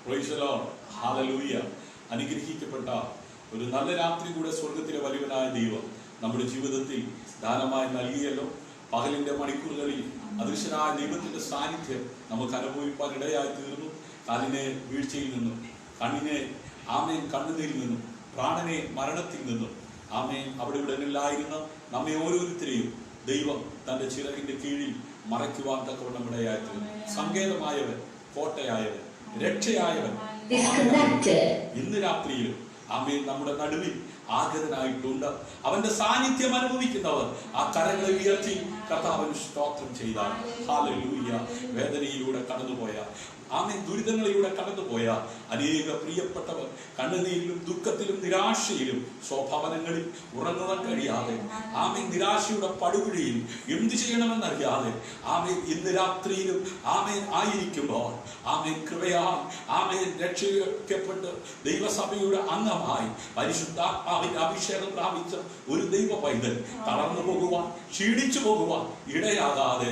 Price the Lord. Hallelujah. അനുഗ്രഹിക്കപ്പെട്ട ഒരു നല്ല രാത്രി കൂടെ സ്വർഗത്തിലെ വലിയവനായ ദൈവം നമ്മുടെ ജീവിതത്തിൽ ദാനമായി നൽകിയല്ലോ. പകലിന്റെ മണിക്കൂറുകളിൽ അദൃശ്യനായ ദൈവത്തിന്റെ സാന്നിധ്യം നമുക്ക് അനുഭവിക്കാൻ ഇടയായി തീർന്നു. കാലിനെ വീഴ്ചയിൽ നിന്നും, കണ്ണിനെ ആമേൻ കണ്ണുനീരിൽ നിന്നും, പ്രാണനെ മരണത്തിൽ നിന്നും ആമേൻ അവിടെ ഇവിടങ്ങളിലായിരുന്ന നമ്മെ ഓരോരുത്തരെയും ദൈവം തന്റെ ചിറകിന്റെ കീഴിൽ മറയ്ക്കുവാൻ തക്കവണ്ണം ഇടയായി തീർന്നു. സങ്കേതമായവൻ, കോട്ടയായവൻ, രക്ഷയായവൻ ഇന്ന് രാത്രിയിലും ആമേൻ നമ്മുടെ നടുവിൽ ആഗതനായിട്ടുണ്ട്. അവന്റെ സാന്നിധ്യം അനുഭവിക്കുന്നവർ ആ കരങ്ങളെ ഉയർത്തി കർത്താവിന് സ്തോത്രം ചെയ്താൽ ഹല്ലേലൂയ. വേദനയിലൂടെ കടന്നുപോയ ആമേൻ ദുരിതങ്ങളിലൂടെ കടന്നുപോയ അനേക പ്രിയപ്പെട്ടവർ കണ്ണുനീരിലും ദുഃഖത്തിലും നിരാശയിലും സ്വഭവനങ്ങളിൽ ഉറങ്ങുവാൻ കഴിയാതെ ആമേൻ നിരാശയുടെ പടുകുഴിയിൽ എന്തു ചെയ്യണമെന്നറിയാതെ ആമേൻ ഇന്ന് രാത്രിയിലും ആമേൻ ആയിരിക്കുമ്പോൾ ആമേൻ കൃപയാൽ ആമേൻ രക്ഷിക്കപ്പെട്ട് ദൈവസഭയുടെ അംഗമായി പരിശുദ്ധാത്മാവിന്റെ അഭിഷേകം പ്രാപിച്ച ഒരു ദൈവ പൈതൽ തളർന്നു പോകുവാൻ, ക്ഷീണിച്ചു പോകുവാൻ ഇടയാകാതെ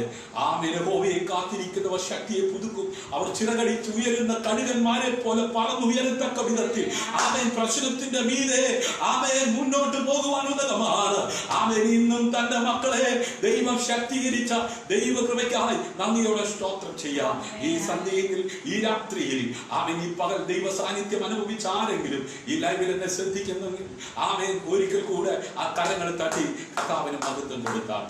ആമേൻ യഹോവയെ കാത്തിരിക്കുന്നവർ ശക്തിയെ പുതുക്കും. അവർ ചിറകടിച്ച് ഉയരുന്ന കഴുകന്മാരെ പോലെ പറന്നുയരത്തക്ക വിധത്തിൽ ആമേൻ പ്രശ്നത്തിന്റെ മീതെ ആമേൻ മുന്നോട്ട് പോകുവാൻ ഉതകമാണ്. ആമേൻ ഇന്നും തന്റെ മക്കളെ ദൈവം ശക്തീകരിച്ച ദൈവകൃപയ്ക്കായി നന്ദിയോടെ സ്തോത്രം ചെയ്യാം. ഈ സന്ധ്യയിൽ, ഈ രാത്രിയിൽ ആമേൻ ഈ പകൽ ദൈവ സാന്നിധ്യം അനുഭവിച്ച ആരെങ്കിലും ഈ ലൈവിൽ എന്നെ ശ്രദ്ധിക്കുന്നെങ്കിൽ ആമേൻ ഒരിക്കൽ കൂടെ ആ കരങ്ങൾ തട്ടി കർത്താവിന് മഹത്വം കൊടുക്കാം.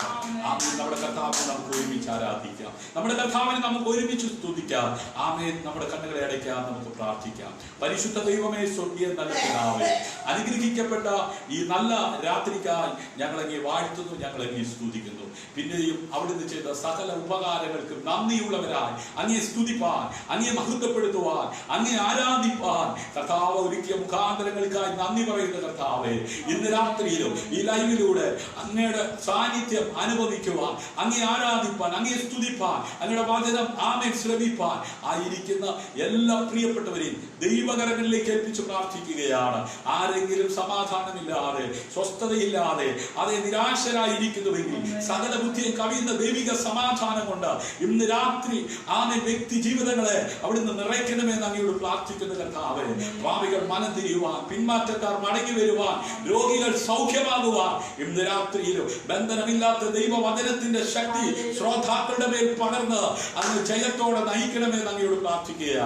ആമേൻ നമ്മുടെ കർത്താവിനെ നമുക്ക് ഒരുമിച്ച് ആരാധിക്കാം. നമ്മുടെ കർത്താവിനെ നമുക്ക് ഒരുമിച്ച് സ്തുതിക്കാം. ആമേൻ നമ്മുടെ കണ്ണുകളെ അടയ്ക്കാം, നമുക്ക് പ്രാർത്ഥിക്കാം. പരിശുദ്ധ ദൈവമേ, സ്വർഗീയ നല്ല പിതാവേ, അനുഗ്രഹിക്കപ്പെട്ട ഈ നല്ല രാത്രിക്കായി ഞങ്ങളങ്ങേ വാഴ്ത്തുന്നു, ഞങ്ങളങ്ങേ സ്തുതിക്കുന്നു. പിന്നെയും അവിടുന്ന് ചെയ്ത സകല ഉപകാരങ്ങൾക്കും നന്ദിയുള്ളവരായി അങ്ങേ സ്തുതിപ്പാൻ, അങ്ങേ മഹത്വപ്പെടുത്തുവാൻ, അങ്ങേ ആരാധിപ്പാൻ കർത്താവ് ഒരുക്കിയ മുഖാന്തരങ്ങൾക്കായി നന്ദി പറയുന്ന കർത്താവേ, ഇന്ന് രാത്രിയിലും ഈ ലൈവിലൂടെ അങ്ങയുടെ സാന്നിധ്യം അനുഭവിക്കുവാൻ, അങ്ങേ ആരാധിപ്പാൻ, അങ്ങേ സ്തുതിപ്പാൻ, അങ്ങയുടെ വചനം ആമേൻ ശ്രമിപ്പാൻ ആയിരിക്കുന്ന എല്ലാ പ്രിയപ്പെട്ടവരെയും ദൈവകരങ്ങളിലേക്ക് ഏൽപ്പിച്ച് പ്രാർത്ഥിക്കുകയാണ്. ആരെങ്കിലും സമാധാനമില്ലാതെ, സ്വസ്ഥതയില്ലാതെ, അതേ നിരാശരായിരിക്കുന്നുവെങ്കിൽ സകല ബുദ്ധിയെ കവിയുന്ന ദൈവിക സമാധാനം കൊണ്ട് ഇന്ന് രാത്രി ആമേൻ വ്യക്തി ജീവിതങ്ങളെ അവിടുന്ന് നിറയ്ക്കണമെന്ന് അങ്ങയോട് പ്രാർത്ഥിക്കുന്ന കർത്താവേ, പാപികൾ മനം തിരിയുവാൻ, പിന്മാറ്റക്കാർ മടങ്ങി വരുവാൻ, രോഗികൾ സൗഖ്യമാകുവാൻ ഇന്ന് രാത്രിയിലും ബന്ധനമില്ലാത്ത ദൈവവചനത്തിന്റെ ശക്തി ശ്രോതാക്കളുടെ മേൽ പകർന്ന് അങ്ങ് ജയത്തോടെ നയിക്കണമെന്ന് അങ്ങയോട് പ്രാർത്ഥിക്കുക.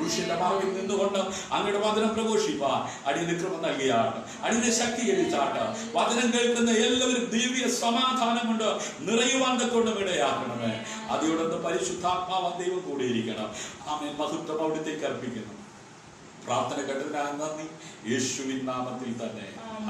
ഋഷിന്റെ മാർഗിൽ നിന്നുകൊണ്ട് അങ്ങയുടെ വചനം പ്രഘോഷിപ്പാൻ അടിയന് കൃപ നൽകിയാട്ട്, അടിയനെ ശക്തീകരിച്ചാട്ട്, വചനം കേൾക്കുന്ന എല്ലാവരും ദിവ്യ സമാധാനം കൊണ്ട് നിറയുവാൻ കൊണ്ട് ഇടയാക്കണമേ. അതിയോടൊന്ന് പരിശുദ്ധാത്മാവ് ദൈവം കൂടിയിരിക്കണം. ആമേൻ. മഹത്വം അവിടുത്തേക്ക് അർപ്പിക്കുന്നു. പ്രാർത്ഥന കേട്ടതിനായി നന്ദി, യേശുവിൻ നാമത്തിൽ തന്നെ.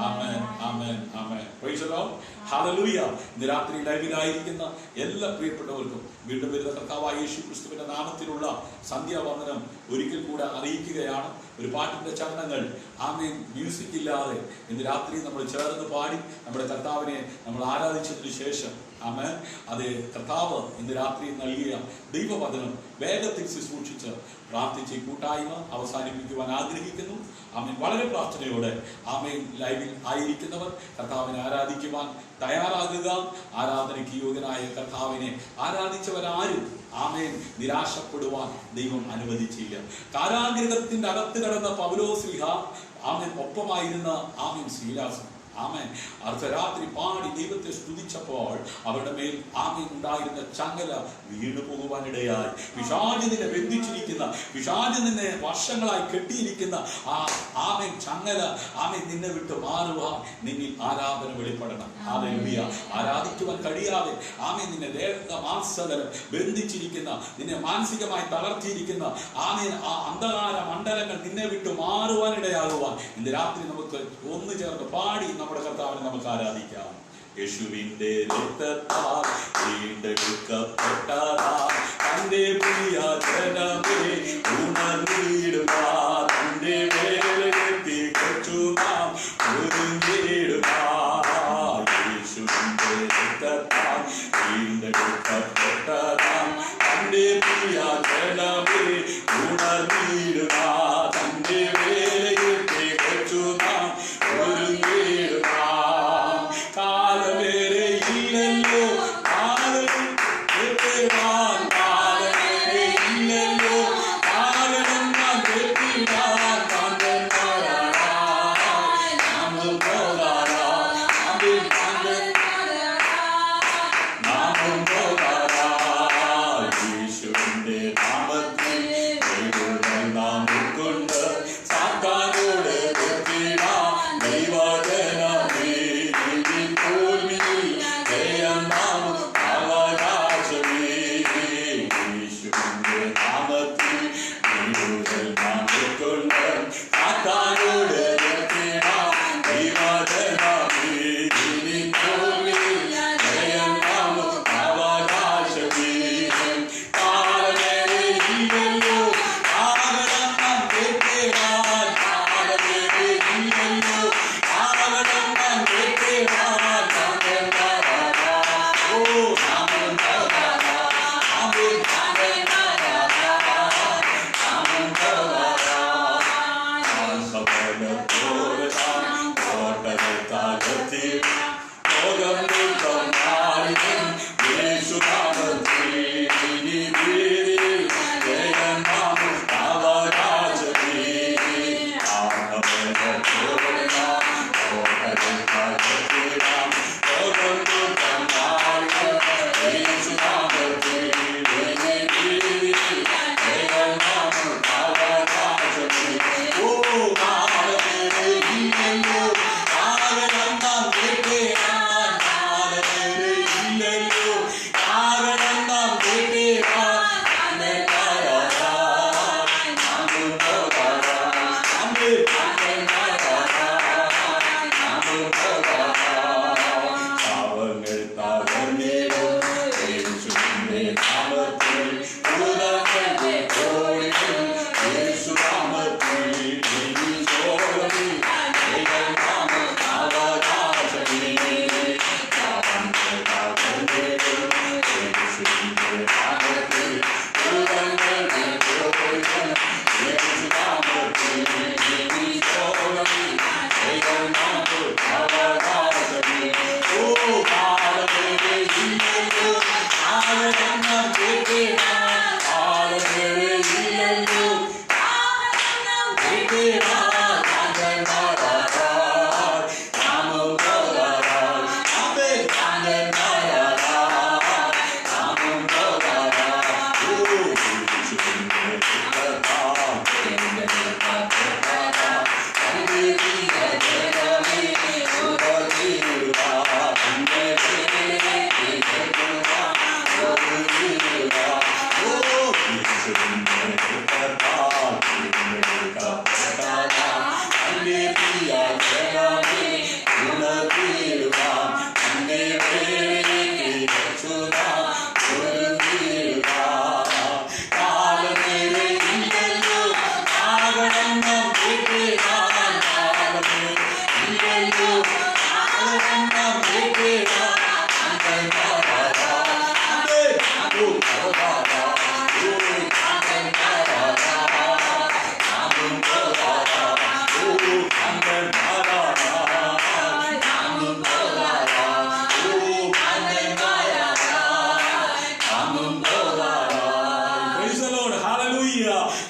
ആമേൻ, ആമേൻ, ആമേൻ. Praise the Lord. ഹല്ലേലൂയ. ഇന്ന് രാത്രി ലൈവിലായിരിക്കുന്ന എല്ലാ പ്രിയപ്പെട്ടവർക്കും വീണ്ടും വരുന്ന കർത്താവായ യേശു ക്രിസ്തുവിന്റെ നാമത്തിലുള്ള സന്ധ്യാവന്ദനം ഒരിക്കൽ കൂടെ അറിയിക്കുകയാണ്. ഒരു പാട്ടിന്റെ ചരണങ്ങൾ ആമേൻ മ്യൂസിക് ഇല്ലാതെ ഇന്ന് രാത്രി നമ്മൾ ചേർന്ന് പാടി നമ്മുടെ കർത്താവിനെ നമ്മൾ ആരാധിച്ചതിന് ശേഷം ആമേൻ അതേ കർത്താവ് ഇന്ന് രാത്രി നൽകിയ ദൈവവചനം വേഗത്തിൽ ശുശ്രൂഷിച്ച് പ്രാർത്ഥിച്ച് കൂട്ടായ്മ അവസാനിപ്പിക്കുവാൻ ആഗ്രഹിക്കുന്നു. ആമേൻ. വളരെ പ്രാർത്ഥനയോടെ ആമേൻ ലൈവിൽ ആയിരിക്കുന്നവർ കർത്താവിനെ ആരാധിക്കുവാൻ തയ്യാറാകുക. ആരാധനയ്ക്ക് യോഗ്യനായ കർത്താവിനെ ആരാധിച്ചവരാരും ആമേൻ നിരാശപ്പെടുവാൻ ദൈവം അനുവദിച്ചില്ല. കാരാഗൃഹത്തിന്റെ അകത്ത് കടന്ന പൗലോസ്ലീഹ ആമേൻ ഒപ്പമായിരുന്ന ആമേൻ ശീലാസൻ ആമേൻ അർദ്ധരാത്രി പാടി ദൈവത്തെ സ്തുതിച്ചപ്പോൾ അവരുടെ മേൽ ആമേൻ ഉണ്ടായിരുന്ന ചങ്ങല വീണു പോകുവാനിടയായി. പിശാച് നിന്നെ ബന്ധിച്ചിരിക്കുന്ന, പിശാച് നിന്നെ വർഷങ്ങളായി കെട്ടിയിരിക്കുന്ന ആ ആമേൻ ചങ്ങല ആമേൻ നിന്നെ വിട്ട് മാറുവാൻ നിന്നിൽ ആരാധന വെളിപ്പെടണം. ഹല്ലേലൂയ. ആരാധിക്കുവാൻ കഴിയാതെ ആമേൻ നിന്നെ മാംസകലം ബന്ധിച്ചിരിക്കുന്ന, നിന്നെ മാനസികമായി തളർത്തിയിരിക്കുന്ന ആമേൻ ആ അന്ധകാര മണ്ഡലങ്ങൾ നിന്നെ വിട്ട് മാറുവാനിടയാകുവാൻ ഇന്ന് രാത്രി നമുക്ക് ഒന്ന് ചേർന്ന് പാടി നമ്മുടെ കർത്താവിനെ നമുക്ക് ആരാധിക്കാം. യേശുവിന്റെ രക്തത്താൽ വീണ്ടെടുക്കപ്പെട്ടതാ തന്റെ പ്രിയ ജനമേ ഉണർന്നിടുക, തന്റെ വേലയെത്തി കൊച്ചു നാം ഒരുങ്ങിടുക. യേശുവിന്റെ രക്തത്താൽ വീണ്ടെടുക്കപ്പെട്ടതാ തന്റെ പ്രിയ ജനമേ ഉണർന്നിടുക, തന്റെ വേലയെത്തി കൊച്ചു നാം ഒരുങ്ങിടുക. കാലമേറെ ഇല്ലല്ലോ കാലം എത്തിവാൻ, കാലമേറെ ഇല്ലല്ലോ കാലം നാം എത്തി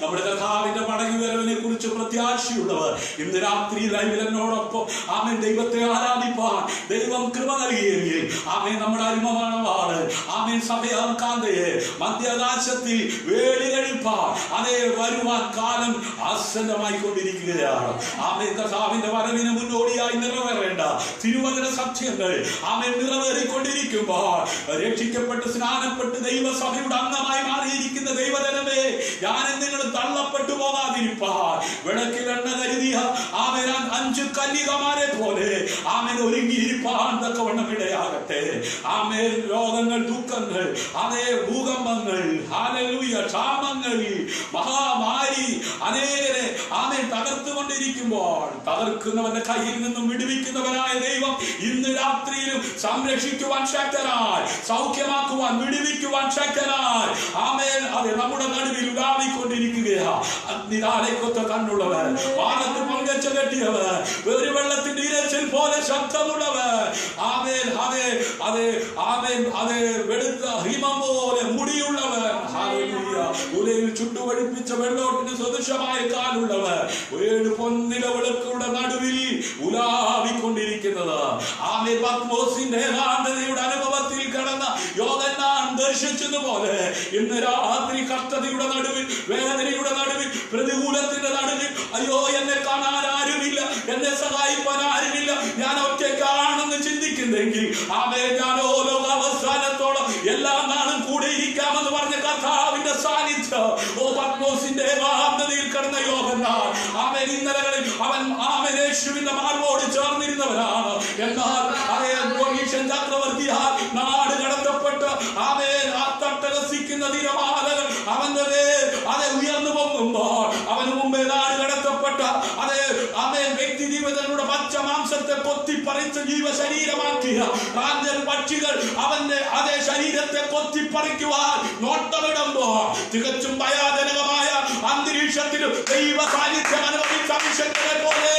നമ്മുടെ കർത്താവിന്റെ മടങ്ങി വരവിനെ കുറിച്ച് പ്രത്യാശയുള്ളവർ ഇന്ന് രാത്രി ലൈവിൽ എന്നോടൊപ്പം ആമേൻ ദൈവത്തെ ആരാധിപ്പാൻ ദൈവം കൃപ നൽകിയെങ്കിൽ ആമേൻ നമ്മുടെ അരിമമാണവാണ് ആമേൻ സഭയാം കാന്തയെ മധ്യാകാശത്തിൽ വേളി കഴിപ്പാൻ അതേ വരുവാൻ കാലം ആസന്നമായി കൊണ്ടിരിക്കുകയാണ്. ആമേൻ കർത്താവിന്റെ വരവിന് മുന്നോടിയായി നിറവേറേണ്ട തിരുവചന സത്യങ്ങൾ ആമേൻ നിറവേറിക്കൊണ്ടിരിക്കുമ്പോൾ രക്ഷിക്കപ്പെട്ട് സ്നാനപ്പെട്ട് ദൈവസഭയുടെ അംഗമായി മാറിയിരിക്കുന്ന ദൈവജനമേ, ഞാനും നിങ്ങൾ തള്ളപ്പെട്ടു പോകാതിരിപ്പാൻ വിളക്കിൽ എണ്ണ കരുതിയ ആമേൻ 5 കന്യകമാരെ പോലെ ആമേൻ ഒരുങ്ങിയിരിപ്പാൻ തക്കവണ്ണം ഇടയാകട്ടെ. ആമേൻ രോഗങ്ങൾ, ദുഃഖങ്ങൾ, അതേ ഭൂകമ്പങ്ങൾ, ഹല്ലേലൂയ, ക്ഷാമങ്ങൾ, മഹാമാരി അനേകരെ ആമേൻ തകർത്തുകൊണ്ടിരിക്കുമ്പോൾ തകർക്കുന്നവന്റെ കയ്യിൽ നിന്നും വിടുവിക്കുന്നവനായ ദൈവം ഇന്ന് രാത്രിയിലും സംരക്ഷിക്കുവാൻ ശക്തനായി, സൗഖ്യമാക്കുവാൻ, വിടുവിക്കുവാൻ ശക്തനായി ആമേൻ അത് നമ്മുടെ നടുവിൽ ഉലാവിക്കൊണ്ടിരിക്കുകയാ. അഗ്നിതാലേക്കൊത്ത കണ്ണുള്ളവർ, വാനത്ത് പങ്കച്ച കെട്ടിയവർ, ഒരു വെള്ളത്തിന്റെ ഇരച്ചിൽ പോലെ ശബ്ദമുള്ളവർ, ആമേൻ അതെ അതെ ആമേൻ അതെ വെളുത്ത ഹിമം പോലെ മുടിയുള്ളവർ, ഹല്ലേലൂയ, ഉലയിൽ ചുട്ടുപഴിപ്പിച്ച വെള്ളോട്ടിന് സദൃശമായ കാലുള്ളവർ, 7 പൊന്നില വിളക്കുകളുടെ നടുവിൽ ഉലാവിക്കൊണ്ടിരിക്കുന്നത് ആമേൻ പത്മോസിന്റെ ഏകാന്തതയുടെ അനുഭവത്തിൽ കടന്ന യോഹന്നാൻ ദർശിച്ചതുപോലെ ഇന്ന് രാത്രി കഷ്ടതയുടെ നടുവിൽ, വേദനയുടെ നടുവിൽ, പ്രതികൂലത്തിന്റെ നടുവിൽ അയ്യോ എന്നെ കാണാൻ ആരുമില്ല, എന്നെ സഹായിപ്പാൻ ആരുമില്ല, ഞാൻ ഒറ്റയ്ക്കാണെന്ന് ചിന്തിക്കുന്നെങ്കിൽ ആമേൻ ഞാനോ ലോകാവസാനത്തോളം എല്ലാ നാളും കൂടെ ഇരിക്കാമെന്ന് പറഞ്ഞ കർത്താവിന്റെ സാന്നിധ്യം ഓ പത്മോസിന്റെ ഏകാന്തതയിൽ കിടന്ന യോഹന്നാൻ ആമേൻ ഇന്നലകളിൽ അവൻ ആമേൻ യേശുവിന്റെ മാർവോട് ചേർന്നിരുന്നവരാണ്. എന്നാൽ അതേ ചക്രവർത്തിയാൽ നാട് കടത്തപ്പെട്ട് ആമേൻ ആ തട്ടകസിക്കുന്ന തിരമാലകൾ അവന്റെ മേൽ അതെ ഉയർന്നു പൊങ്ങുമ്പോൾ അവന് മുമ്പേ നാട് കടത്തപ്പെട്ട അതേ ആമേൻ വ്യക്തി ജീവിതങ്ങളുടെ പച്ച മാംസത്തെ കൊത്തിപ്പറിച്ച് ജീവശരീരമാക്കിയ റാഞ്ചൽ പക്ഷികൾ അവന്റെ അതേ ശരീരത്തെ കൊത്തിപ്പറിക്കുവാൻ നോട്ടമിടുമ്പോൾ തികച്ചും ഭയാനകമായ അന്തരീക്ഷത്തിലും ദൈവ സാന്നിധ്യം അനുഭവിച്ച അഭിഷേകനെ പോലെ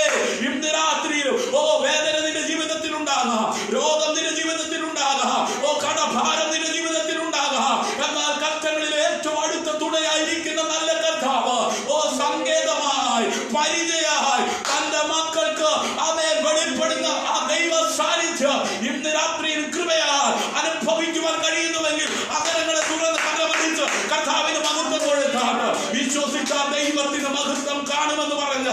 ഇന്ന് രാത്രിയിലും ഓ വേദന നിന്റെ ജീവിതത്തിൽ ഉണ്ടാകാം, രോഗം നിന്റെ ജീവിതത്തിൽ ഉണ്ടാകാം, ഓ കടഭാരം നിന്റെ ജീവിതത്തിൽ ഉണ്ടാകാം. എന്നാൽ കഷ്ടങ്ങളിൽ ഏറ്റവും അടുത്ത തുണയായിരിക്കുന്ന നല്ല കർത്താവ് ഓ സങ്കേതമായി പരിചയമായി തന്റെ മക്കൾക്ക് അവയെ വെളിപ്പെടുന്ന ആ ദൈവ സാന്നിധ്യം ഇന്ന് രാത്രിയിൽ കൃപയാൽ അനുഭവിക്കുവാൻ കഴിയുന്നുവെങ്കിൽ അകലങ്ങളെ തുറന്ന് കരമടിച്ച് കർത്താവിന് മഹത്വം കൊടുത്താണ് വിശ്വസിച്ചാൽ ദൈവത്തിന്റെ മഹത്വം കാണുമെന്ന് പറഞ്ഞ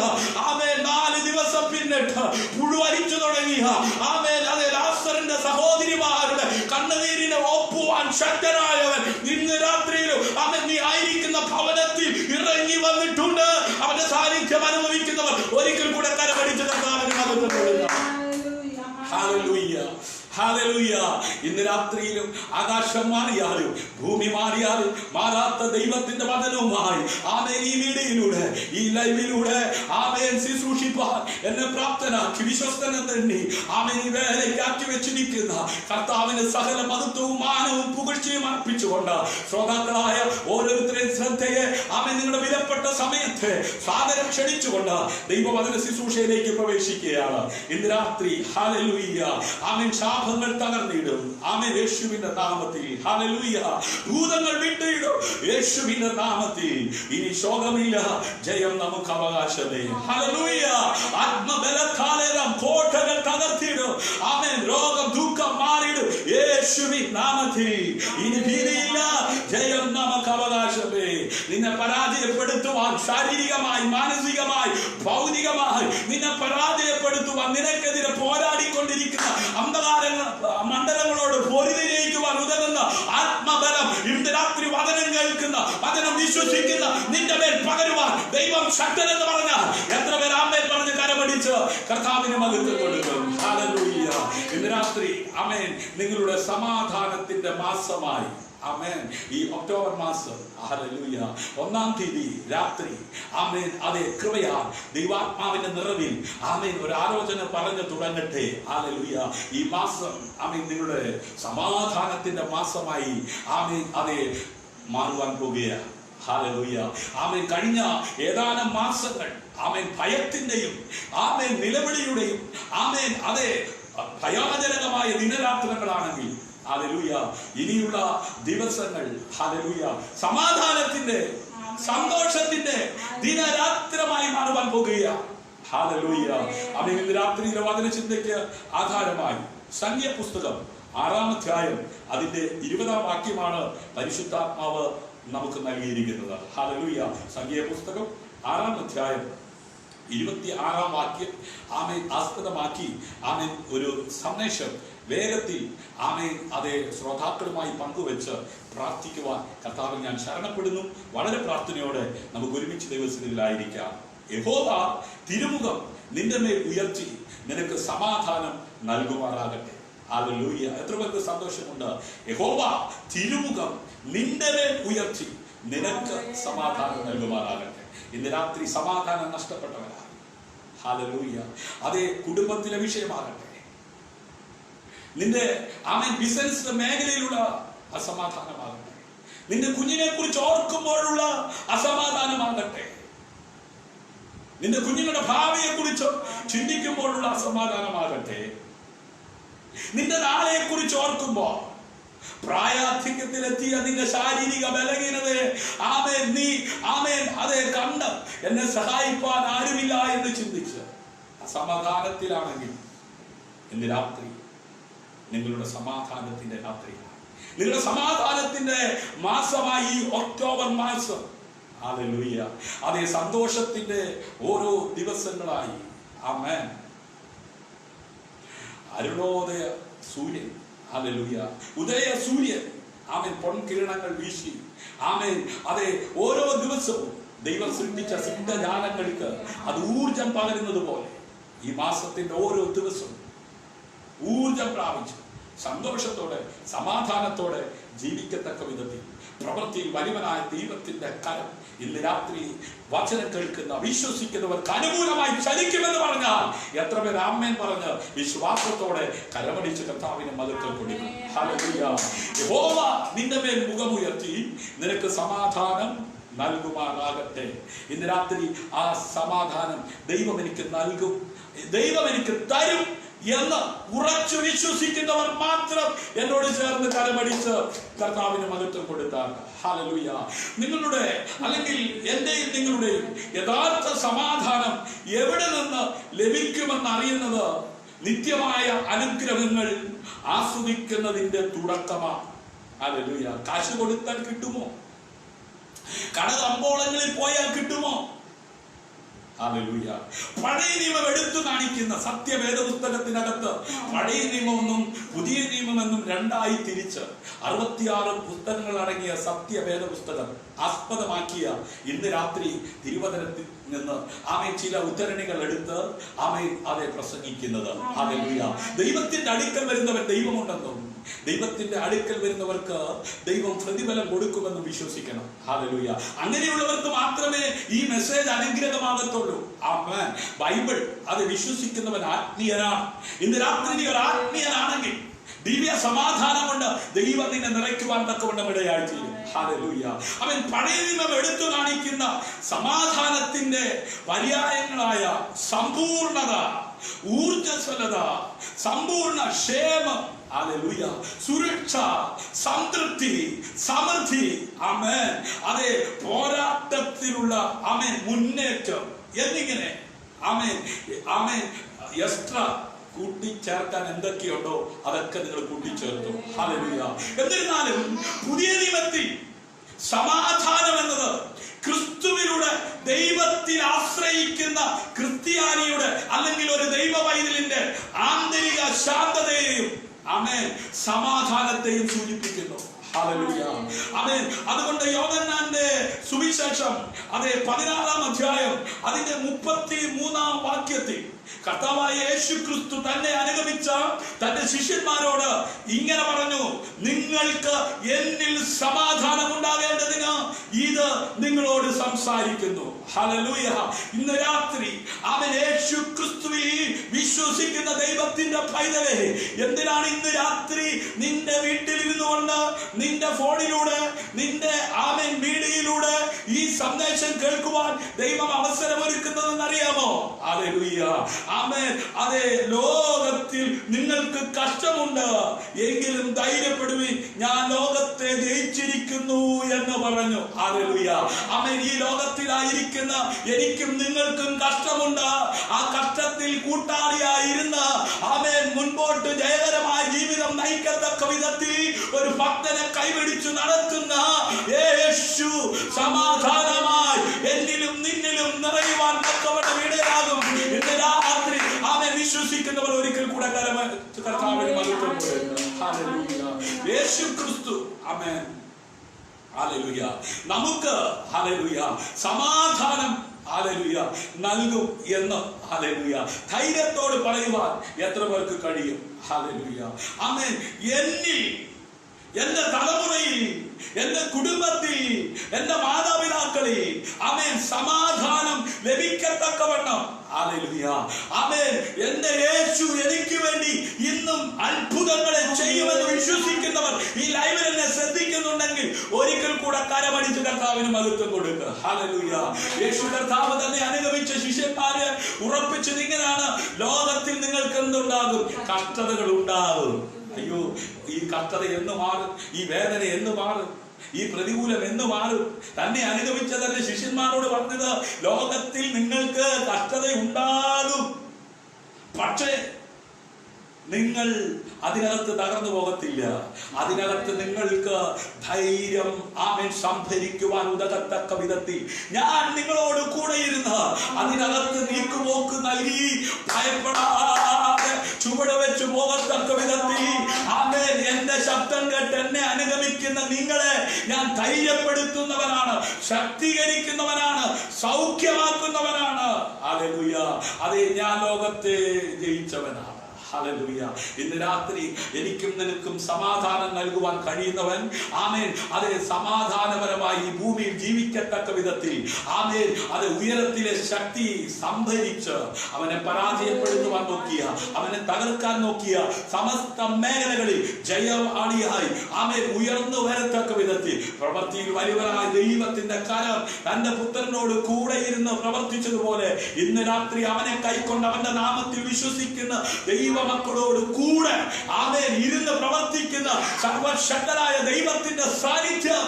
ആമേൻ 4 ദിവസം പിന്നിട്ട് പുഴുവരിച്ചു തുടങ്ങിയ ആമേൻ അതെ ലാസറിന്റെ സഹോദരിമാരുടെ കണ്ണുനീരിനെ ഒപ്പുവാൻ ശക്തനായവൻ ഇന്ന് രാത്രിയിലും അവൻ നീ ആയിരിക്കുന്ന ഭവനത്തിൽ ഇറങ്ങി വന്നിട്ടുണ്ട്. അവന്റെ സാന്നിധ്യം അനുഭവിക്കുന്നവർ ഒരിക്കൽ കൂടെ കരമടിച്ച് കർത്താവിന് മഹത്വം കൊടുക്കുക. Hallelujah, hallelujah. ഇന്ന് രാത്രിയിലും ആകാശം മാറിയാലും ഭൂമി മാറിയാൽ മാറാത്ത ദൈവത്തിന്റെ വചനവുമായി ആമേൻ ഈ വീഡിയോയിലൂടെ, ഈ ലൈവിലൂടെ ആമേൻ ശുശ്രൂഷിപ്പാൻ എന്നെ പ്രാപ്തനാക്കി വിശ്വസ്തനെന്ന് ആമേൻ ഈ വേലയ്ക്ക് ആക്കിവെച്ചിരിക്കുന്ന കർത്താവിന് സകല മഹത്വവും മാനവും പുകഴ്ചയും അർപ്പിച്ചുകൊണ്ട് ശ്രോതാക്കളായ ഓരോരുത്തരെയും ശ്രദ്ധയെ ആമേൻ നിങ്ങളുടെ വിലപ്പെട്ട സമയത്ത് സാദരം ക്ഷണിച്ചുകൊണ്ട് ദൈവവചന ശുശ്രൂഷയിലേക്ക് പ്രവേശിക്കുകയാണ്. ഇന്ന് രാത്രി ഹല്ലേലൂയ ആമേൻ ശാപങ്ങൾ തകർന്നിടും. ആമേൻ യേശുവിന്റെ നാമത്തിൽ. ഹല്ലേലൂയ ഭൂതങ്ങൾ വിട്ടിടും യേശുവിന്റെ നാമത്തിൽ. ഇനി ശോകമില്ല, ജയം നമുക്ക് അവകാശമേ. ഹല്ലേലൂയ ആത്മബലത്താലെ കോട്ടകൾ തകർത്തിടും. ആമേൻ രോഗം ദുഃഖം മാറിയിടും യേശുവിൻ നാമത്തിൽ. ഇനി ഭീതിയില്ല, ജയം നമുക്ക് അവകാശമേ. നിന്നെ പരാജയപ്പെടുത്തുവാൻ ശാരീരികമായി, മാനസികമായി, ഭൗതികമായി നിന്നെ പരാജയപ്പെടുത്തുവാൻ നിനക്കെതിരെ പോരാടിക്കൊണ്ടിരിക്കുന്ന മണ്ഡലങ്ങളോട് പൊരുതിനയിക്കുവാൻ ഉതകുന്ന ആത്മബലം ഇന്ന് രാത്രി വചനം കേൾക്കുന്ന, വചനം വിശ്വസിക്കുന്ന നിന്റെ മേൽ പകരുവാൻ ദൈവം ശക്തനെന്ന് പറഞ്ഞാൽ എത്ര പേർ ആമേൻ പറഞ്ഞ് കരമടിച്ച് കർത്താവിന് മഹത്വം കൊടുക്കും. ഹല്ലേലൂയ. ഇന്ന് രാത്രി ആമേൻ നിങ്ങളുടെ സമാധാനത്തിന്റെ മാസമായി ആമേൻ ഈ ഒക്ടോബർ മാസം ഹല്ലേലൂയ 1-ാം തീയതി രാത്രി ആമേൻ അതേ കൃപയാൽ ദൈവാത്മാവിന്റെ നിറവിൽ ആമേൻ ഒരു ആലോചന പറഞ്ഞു തുടങ്ങട്ടെ. ഹല്ലേലൂയ ഈ മാസം ആമേൻ നിങ്ങളുടെ സമാധാനത്തിന്റെ മാസമായി ആമേൻ അതേ മാറുവാൻ പോകുകയാണ്. ഹല്ലേലൂയ ആമേൻ കഴിഞ്ഞ ഏതാനും മാസങ്ങൾ ആമേൻ ഭയത്തിന്റെയും ആമേൻ നിലവിളിയുടെയും ആമേൻ അതേ ഭയാനകമായ ദിനരാത്രങ്ങളാണെങ്കിൽ ഹല്ലേലൂയ ഇനിയുള്ള ദിവസങ്ങൾ ഹല്ലേലൂയ സമാധാനത്തിന്റെ, സന്തോഷത്തിന്റെ ദിനരാത്രമായി മാറുവാൻ പോകുകയാണ്. ഹല്ലേലൂയ ആമേൻ. ഇന്ന് രാത്രിയിലെ വചന ചിന്തയ്ക്ക് ആധാരമായി സംഖ്യാപുസ്തകം 6-ാം അധ്യായം അതിന്റെ 20-ാം വാക്യമാണ് പരിശുദ്ധാത്മാവ് നമുക്ക് നൽകിയിരിക്കുന്നത്. ഹല്ലേലൂയ സംഖ്യാപുസ്തകം 6-ാം അധ്യായം 26-ാം വാക്യം ആമേൻ ആസ്പദമാക്കി ആമേൻ ഒരു സന്ദേശം വേഗത്തിൽ ആമേൻ അതേ ശ്രോതാക്കളുമായി പങ്കുവെച്ച് പ്രാർത്ഥിക്കുവാൻ കർത്താവിൽ ഞാൻ ശരണപ്പെടുന്നു. വളരെ പ്രാർത്ഥനയോടെ നമുക്ക് ഒരുമിച്ച് ദൈവസന്നിധിയിലായിരിക്കാം. യഹോവ തിരുമുഖം നിന്റെ മേൽ ഉയർത്തി നിനക്ക് സമാധാനം നൽകുമാറാകട്ടെ. ഹല്ലേലൂയ. എത്ര പേർക്ക് സന്തോഷമുണ്ട്? യഹോവ തിരുമുഖം നിന്റെ മേൽ ഉയർത്തി നിനക്ക് സമാധാനം നൽകുമാറാകട്ടെ. ഇന്ന് രാത്രി സമാധാനം നഷ്ടപ്പെട്ടവരാണ്. ഹല്ലേലൂയ. അതേ കുടുംബത്തിലെ വിഷയമാകട്ടെ, നിന്റെ ആമേൻ ബിസിനസ് മേഖലയിലുള്ള അസമാധാനമാകട്ടെ, നിന്റെ കുഞ്ഞിനെ കുറിച്ച് ഓർക്കുമ്പോഴുള്ള അസമാധാനമാകട്ടെ, നിന്റെ കുഞ്ഞുങ്ങളുടെ ഭാവിയെ കുറിച്ച് ചിന്തിക്കുമ്പോഴുള്ള അസമാധാനമാകട്ടെ, നിന്റെ നാളെയെ കുറിച്ച് ഓർക്കുമ്പോ പ്രായാധിക്യത്തിലെത്തിയ നിന്റെ ശാരീരിക ബലഹീനതയെ ആമേൻ നീ ആമേൻ അതേ കണ്ട് എന്നെ സഹായിപ്പാൻ ആരുമില്ല എന്ന് ചിന്തിച്ച് അസമാധാനത്തിലാണെങ്കിൽ ഇന്ന് രാത്രി നിങ്ങളുടെ സമാധാനത്തിന്റെ രാത്രിയാണ്. നിങ്ങളുടെ സമാധാനത്തിന്റെ മാസമായി ഈ ഒക്ടോബർ മാസം ഹല്ലേലൂയ അതേ സന്തോഷത്തിന്റെ ഓരോ ദിവസങ്ങളായി. ആമേൻ. അരുണോദയ സൂര്യൻ ഹല്ലേലൂയ ഉദയ സൂര്യൻ ആമേൻ പൊൻകിരണങ്ങൾ വീശി ആമേൻ അതേ ഓരോ ദിവസവും ദൈവം സൃഷ്ടിച്ച സിദ്ധജാലങ്ങൾക്ക് അത് ഊർജം പകരുന്നത് പോലെ ഈ മാസത്തിന്റെ ഓരോ ദിവസവും ഊർജം പ്രാപിച്ച് സന്തോഷത്തോടെ സമാധാനത്തോടെ ജീവിക്കത്തക്ക വിധത്തിൽ പ്രവൃത്തിയിൽ വലിയവനായ ദൈവത്തിന്റെ കരം ഇന്ന് രാത്രി വചനം കേൾക്കുന്ന വിശ്വസിക്കുന്നവർക്ക് അനുകൂലമായി ചലിക്കുമെന്ന് പറഞ്ഞാൽ എത്ര പേർ ആമേൻ പറഞ്ഞ് വിശ്വാസത്തോടെ കരമടിച്ച് കർത്താവിനെ മഹത്വം കൊടുക്കും. ഹല്ലേലൂയ. യഹോവ നിന്റെ മേൽ മുഖമുയർത്തി നിനക്ക് സമാധാനം നൽകുമാറാകട്ടെ. ഇന്ന് രാത്രി ആ സമാധാനം ദൈവം എനിക്ക് നൽകും, ദൈവം എനിക്ക് തരും എന്ന് ഉറച്ചു വിശ്വസിക്കുന്നവർ മാത്രം എന്നോട് ചേർന്ന് കരമടിച്ച് കർത്താവിന് മഹത്വം കൊടുത്താൽ ഹല്ലേലൂയ. നിങ്ങളുടെ അല്ലെങ്കിൽ എന്റെയും നിങ്ങളുടെയും യഥാർത്ഥ സമാധാനം എവിടെ നിന്ന് ലഭിക്കുമെന്ന് അറിയുന്നത് നിത്യമായ അനുഗ്രഹങ്ങൾ ആസ്വദിക്കുന്നതിന്റെ തുടക്കമാണ്. ഹല്ലേലൂയ. കാശ് കൊടുത്താൽ കിട്ടുമോ? കടകമ്പോളങ്ങളിൽ പോയാൽ കിട്ടുമോ? ഹല്ലേലൂയ. പഴയ നിയമം എടുത്തു കാണിക്കുന്ന സത്യവേദ പുസ്തകത്തിനകത്ത് പഴയ നിയമമെന്നും പുതിയ നിയമമെന്നും രണ്ടായി തിരിച്ച് 66 പുസ്തകങ്ങൾ അടങ്ങിയ സത്യവേദ പുസ്തകം ആസ്പദമാക്കിയ ഇന്ന് രാത്രി തിരുവചനത്തിൽ നിന്ന് ആമേൻ ചില ഉദ്ധരണികൾ എടുത്ത് ആമേൻ അതെ പ്രസംഗിക്കുന്നത്. ഹല്ലേലൂയ. ദൈവത്തിന്റെ അടുക്കൽ വരുന്നവൻ ദൈവമുണ്ടെന്നും ദൈവത്തിന്റെ അടുക്കൽ വരുന്നവർക്ക് ദൈവം പ്രതിഫലം കൊടുക്കുമെന്ന് വിശ്വസിക്കണം. ഹല്ലേലൂയ. അങ്ങനെയുള്ളവർക്ക് മാത്രമേ ഈ മെസ്സേജ് അനുഗ്രഹമാകത്തുള്ളൂ. ആമേൻ. ബൈബിൾ അത് വിശ്വസിക്കുന്നവൻ ആത്മീയനാണ്. ഇന്ന് രാത്രി നീ ഒരു ആത്മീയനാണെങ്കിൽ ദിവ്യ സമാധാനം കൊണ്ട് ദൈവം നിന്നെ നിറയ്ക്കുവാൻ തക്കവണ്ണം ഇടയായിത്തീരും. ഹല്ലേലൂയ. അവൻ പഴയ നിയമം എടുത്തു കാണിക്കുന്ന സമാധാനത്തിന്റെ പര്യായങ്ങളായ സമ്പൂർണത, ഊർജ്ജസ്വലത, സമ്പൂർണ്ണ ക്ഷേമം, ഹല്ലേലൂയ, സുരക്ഷ, സംതൃപ്തി, സമൃദ്ധി, ആമേൻ, അതെ, പോരാട്ടത്തിലുള്ള ആമേൻ മുന്നേറ്റം എന്നിങ്ങനെ ആമേൻ ആമേൻ എക്സ്ട്രാ കൂട്ടിച്ചേർക്കാൻ എന്തൊക്കെയുണ്ടോ അതൊക്കെ നിങ്ങൾ കൂട്ടിച്ചേർത്തു. ഹല്ലേലൂയ. എന്നിരുന്നാലും പുതിയ നിയമത്തിൽ സമാധാനം എന്നത് ക്രിസ്തുവിലൂടെ ദൈവത്തിൽ ആശ്രയിക്കുന്ന ക്രിസ്ത്യാനിയുടെ അല്ലെങ്കിൽ ഒരു ദൈവ പൈതലിന്റെ ആന്തരിക ശാന്തതയെയും ആമേൻ സമാധാനത്തെയും സൂചിപ്പിക്കുന്നു. ഹല്ലേലൂയ. ആമേൻ. അതുകൊണ്ട് യോഹന്നാന്റെ സുവിശേഷം അതെ 16-ാം അധ്യായം അതിന്റെ 33-ാം വാക്യത്തിൽ കർത്താവായ യേശു ക്രിസ്തു തന്നെ അനുഗമിച്ച തന്റെ ശിഷ്യന്മാരോട് ഇങ്ങനെ പറഞ്ഞു, നിങ്ങൾക്ക് എന്നിൽ സമാധാനം ഉണ്ടാകേണ്ടതിന് ഇത് നിങ്ങളോട് സംസാരിക്കുന്നു. ഹല്ലേലൂയ. ഇന്ന് രാത്രി അവൻ യേശു ക്രിസ്തുവിൽ വിശ്വസിക്കുന്ന ദൈവത്തിന്റെ പൈതലേ, എന്തിനാണ് ഇന്ന് രാത്രി നിന്റെ വീട്ടിലിരുന്നു കൊണ്ട് നിന്റെ ഫോണിലൂടെ നിന്റെ ആമേൻ മീഡിയയിലൂടെ ഈ സന്ദേശം കേൾക്കുവാൻ ദൈവം അവസരമൊരുക്കുന്നതെന്ന് അറിയാമോ? ഹല്ലേലൂയ. ആമേൻ. അതെ, ലോകത്തിൽ നിങ്ങൾക്ക് കഷ്ടമുണ്ട്, എങ്കിലും ധൈര്യപ്പെടുവിൻ, ഞാൻ ലോകത്തെ ജയിച്ചിരിക്കുന്നു എന്ന് പറഞ്ഞു. ഹല്ലേലൂയ. ആമേൻ. ഈ ലോകത്തിലായിരിക്കുന്ന എനിക്കും നിങ്ങൾക്കും കഷ്ടമുണ്ട്. ആ കഷ്ടത്തിൽ കൂട്ടാളിയായിരുന്ന ആമേൻ മുൻപോട്ട് ജയകരമായ ജീവിതം നയിക്കത്തക്ക വിധത്തിൽ ഒരു ഭക്തനെ കൈപിടിച്ചു നടത്തുന്ന യേശു സമാധാനമായി എന്നിലും നിന്നിലും നിറയുവാൻ തക്കവണ്ണം ഇടയാകും. ഇന്ന് രാത്രി ആമേൻ വിശ്വസിക്കുന്നവർ ഒരിക്കൽ കൂടെ കർത്താവിന് മഹത്വം കൊടുക്കുന്നു. ഹല്ലേലൂയ. യേശു ക്രിസ്തു ആമേൻ ഹല്ലേലൂയ നമുക്ക് ഹല്ലേലൂയ സമാധാനം ഹല്ലേലൂയ നൽകും എന്ന് ഹല്ലേലൂയ ധൈര്യത്തോട് പറയുവാൻ എത്ര പേർക്ക് കഴിയും? ഹല്ലേലൂയ. ആമേൻ. എന്നിൽ, എന്റെ തലമുറയിൽ, എന്റെ കുടുംബത്തിൽ, എന്റെ മാതാപിതാക്കളിൽ ആമേൻ സമാധാനം ലഭിക്കത്തക്കവണ്ണം ഹല്ലേലൂയ ആമേൻ എന്റെ യേശു എനിക്ക് വേണ്ടി ഇന്നും അത്ഭുതങ്ങളെ ചെയ്യുമെന്ന് വിശ്വസിക്കുന്നവർ ഈ ലൈവിൽ എന്നെ ശ്രദ്ധിക്കുന്നുണ്ടെങ്കിൽ ഒരിക്കൽ കൂടെ കരമടിച്ച് കർത്താവിന് മഹത്വം കൊടുക്കുക. ഹല്ലേലൂയ. യേശു കർത്താവ് തന്നെ അനുഗമിച്ച ശിഷ്യന്മാരെ ഉറപ്പിച്ചത് ഇങ്ങനെയാണ്, ലോകത്തിൽ നിങ്ങൾക്ക് എന്തുണ്ടാകും? കഷ്ടതകൾ ഉണ്ടാകും. അയ്യോ, ഈ കഷ്ടത എന്ന് മാറും? ഈ വേദന എന്ന് മാറും? ഈ പ്രതികൂലം എന്ന് മാറും? തന്നെ അനുഗമിച്ച തന്നെ ശിഷ്യന്മാരോട് പറഞ്ഞത്, ലോകത്തിൽ നിങ്ങൾക്ക് കഷ്ടത ഉണ്ടാകും, പക്ഷേ നിങ്ങൾ അതിനകത്ത് തകർന്നു പോകത്തില്ല. അതിനകത്ത് നിങ്ങൾക്ക് ധൈര്യം ആമേൻ സംഭരിക്കുവാൻ ഉതകത്തക്ക വിധത്തിൽ ഞാൻ നിങ്ങളോട് കൂടെ ഇരുന്ന് അതിനകത്ത് നീക്കുപോക്ക് നൽകി ഭയപ്പെടാതെ ചുവട് വെച്ച് പോകത്തക്ക വിധത്തിൽ ആമേൻ എന്റെ ശബ്ദം കേട്ട് എന്നെ അനുഗമിക്കുന്ന നിങ്ങളെ ഞാൻ ധൈര്യപ്പെടുത്തുന്നവനാണ്, ശക്തീകരിക്കുന്നവനാണ്, സൗഖ്യമാക്കുന്നവനാണ്. ഹല്ലേലൂയ. അതെ, ഞാൻ ലോകത്തെ ജയിച്ചവനാണ്. ഹല്ലേലൂയ. ഇന്ന് രാത്രി എനിക്കും നിനക്കും സമാധാനം നൽകുവാൻ കഴിയുന്നവൻ ആമേൻ അതെ സമാധാനപരമായി ഈ ഭൂമിയിൽ ജീവിക്കത്തക്ക വിധത്തിൽ ആമേൻ അതെ ഉയരത്തിലെ ശക്തി സംഭരിച്ച് അവനെ പരാജയപ്പെടുത്തുവാൻ നോക്കിയ, അവനെ തകർക്കാൻ നോക്കിയ സമസ്ത മേഖലകളിൽ ജയവാളിയായി ആമേൻ ഉയർന്നു വരത്തക്ക വിധത്തിൽ പ്രവൃത്തിയിൽ വലിയവനായ ദൈവത്തിന്റെ കരം തന്റെ പുത്രനോട് കൂടെ ഇരുന്ന് പ്രവർത്തിച്ചതുപോലെ ഇന്ന് രാത്രി അവനെ കൈക്കൊണ്ട് അവന്റെ നാമത്തിൽ വിശ്വസിക്കുന്ന ദൈവമക്കളോട് കൂടെ ആമേൻ ഇരുന്ന് പ്രവർത്തിക്കുന്ന സർവശക്തനായ ദൈവത്തിന്റെ സാന്നിധ്യം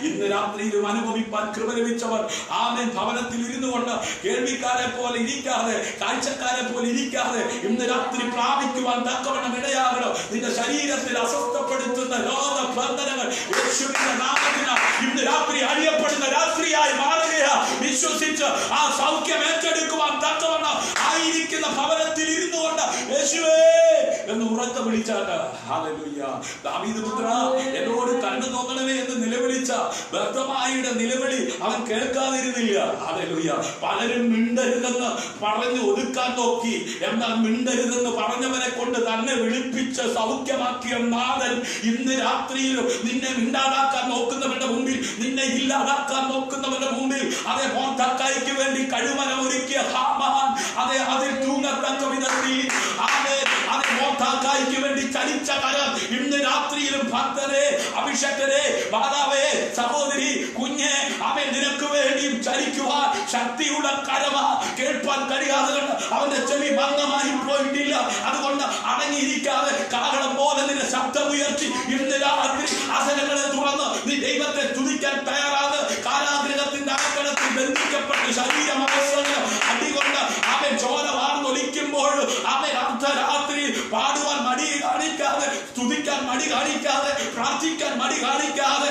ഇന്ന് രാത്രിയിലും അനുഭവിപ്പാൻ കൃപ ലഭിച്ചവർ ആമേൻ ഭവനത്തിൽ ഇരുന്നു കൊണ്ട് കേൾവിക്കാരെ പോലെ ഇരിക്കാതെ, കാഴ്ചക്കാരെ പോലെ ഇരിക്കാതെ ഇന്ന് രാത്രി പ്രാപിക്കുവാൻ തക്കവണ്ണം ഇടയാകണം. നിന്റെ ശരീരത്തിൽ അസ്വസ്ഥപ്പെടുത്തുന്ന രോഗബന്ധനങ്ങൾ യേശുവിന്റെ നാമത്തിൽ ഇന്ന് രാത്രി അഴിയപ്പെടുന്ന രാത്രിയായി മാറുകയാ. വിശ്വസിച്ച് ആ സൗഖ്യം ഏറ്റെടുക്കുവാൻ തക്കവണ്ണം ആയിരിക്കുന്ന ഭവനത്തിൽ ഇരുന്നു കൊണ്ട് യേശുവേ എന്ന് ഉറക്കെ വിളിച്ചാട്ട് ഹല്ലേലൂയ, ദാവീദ് പുത്ര എന്നോട് കണ്ണു നോക്കണമേ എന്ന് നിലവിളിച്ച ബർത്തമായിയുടെ നിലവിളി അവൻ കേൾക്കാതിരുന്നില്ല. ഹല്ലേലൂയ. പലരും മിണ്ടരുതെന്ന് പറഞ്ഞു ഒതുക്കാൻ നോക്കി. എന്നാൽ മിണ്ടരുതെന്ന് പറഞ്ഞവനെ കൊണ്ട് തന്നെ വിളിപ്പിച്ച് സൗഖ്യമാക്കിയ നാഥൻ ഇന്ന് രാത്രിയിലും നിന്നെ മിണ്ടാതാക്കാൻ നോക്കുന്നവരുടെ മുമ്പിൽ, നിന്നെ ഇല്ലാതാക്കാൻ നോക്കുന്നവരുടെ മുമ്പിൽ അതേ മോർദെഖായിക്ക് വേണ്ടി കഴുമരം ഒരുക്കിയ ഹാമാൻ അതേ അതിൽ തൂങ്ങത്തക്ക വിധത്തിൽ അതേ മോർദെഖായിക്ക് വേണ്ടി ചലിച്ച കരം ഇന്ന് രാത്രിയിലും ഭക്തരെ, അഭിഷക്തരെ, മാതാവേ, സഹോദരി, കുഞ്ഞെ, അവൻ നിനക്ക് വേണ്ടിയും ചലിക്കുവാൻ ശക്തിയുള്ള കരമാ. കേൾപ്പാൻ കഴിയാതെ അവന്റെ ചെവി മന്ദമായി പോയിട്ടില്ല. അതുകൊണ്ട് അടങ്ങിയിരിക്കാതെ കാഹളം പോലെ നിന്റെ ശബ്ദം ഉയർത്തി ഇന്ന് രാത്രി അസനങ്ങളെ തുറന്ന് നീ ദൈവത്തെ തുതിക്കാൻ തയ്യാറാണ്. കാരാഗ്രഹത്തിന്റെ അകക്കടത്തിൽ ബന്ധിക്കപ്പെട്ട് ശരീരമവസ്ഥകൾ അടികൊണ്ട് അവൻ ചോര വാർന്നൊലിക്കുമ്പോൾ അവൻ അർദ്ധരാത്രി പാടുവാൻ മടി കാണിക്കാതെ, സ്തുതിക്കാൻ മടി കാണിക്കാതെ, പ്രാർത്ഥിക്കാൻ മടി കാണിക്കാതെ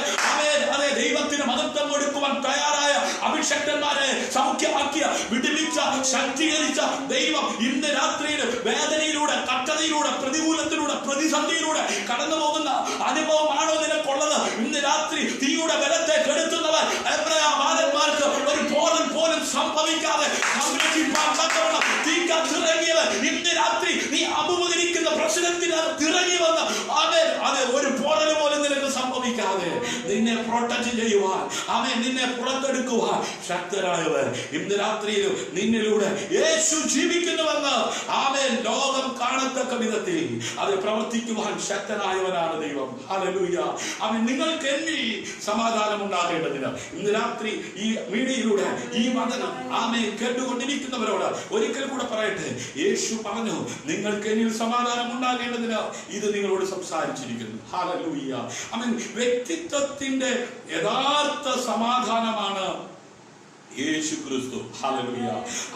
അവൻ ദൈവത്തിന് മഹത്വം കൊടുക്കുവാൻ തയ്യാറായ അഭിഷക്തന്മാരെ സൗഖ്യമാക്കിയ, വിടുവിച്ച, ശക്തീകരിച്ച ദൈവം ഇന്ന് രാത്രിയിൽ വേദനയിലൂടെ, കഷ്ടതയിലൂടെ, പ്രതികൂലത്തിലൂടെ, പ്രതിസന്ധിയിലൂടെ കടന്നു പോകുന്ന അനുഭവമാണോ നിനക്കുള്ളത്? ഇന്ന് രാത്രി തീയുടെ ബലത്തെ കെടുത്തുന്നവർ ബാലന്മാർക്ക് ഒരു പോലും സംഭവിക്കാതെ തീക്കത്തിറങ്ങിയവർ ഇന്ന് രാത്രി നീ അഭിമുഖീകരിക്കുന്ന പ്രശ്നത്തിന് തിറങ്ങി വന്ന് അത് ഒരു പോറൽ പോലും നിനക്ക് സംഭവിക്കാതെ നിന്നെ പ്രൊട്ടക്ട് ചെയ്യുവാൻ, നിന്നെ പുറത്തെടുക്കുവാൻ ശക്തരായവർ ഇന്ന് രാത്രിയിലും നിന്നിലൂടെ യേശു ജീവിക്കുന്നുവെന്ന് ലോകം കാണത്തക്ക വിധത്തിൽ അത് പ്രവർത്തിക്കുവാൻ ശക്തനായവനാണ് ദൈവം. ഹല്ലേലൂയ. നിങ്ങൾക്ക് എന്നിൽ സമാധാനം ഉണ്ടാകേണ്ടതിന് ഇന്ന് രാത്രി ഈ മീഡിയയിലൂടെ ഈ വചനം കേട്ടുകൊണ്ടിരിക്കുന്നവരോട് ഒരിക്കൽ കൂടെ പറയട്ടെ, യേശു പറഞ്ഞു നിങ്ങൾക്ക് എന്നിൽ സമാധാനം ഉണ്ടാകേണ്ടതിന് ഇത് നിങ്ങളോട് സംസാരിച്ചിരിക്കുന്നു. ഹല്ലേലൂയ. വ്യക്തിത്വത്തിന്റെ യഥാർത്ഥ സമാധാനമാണ് യേശു ക്രിസ്തു. ഹല്ലേലൂയ.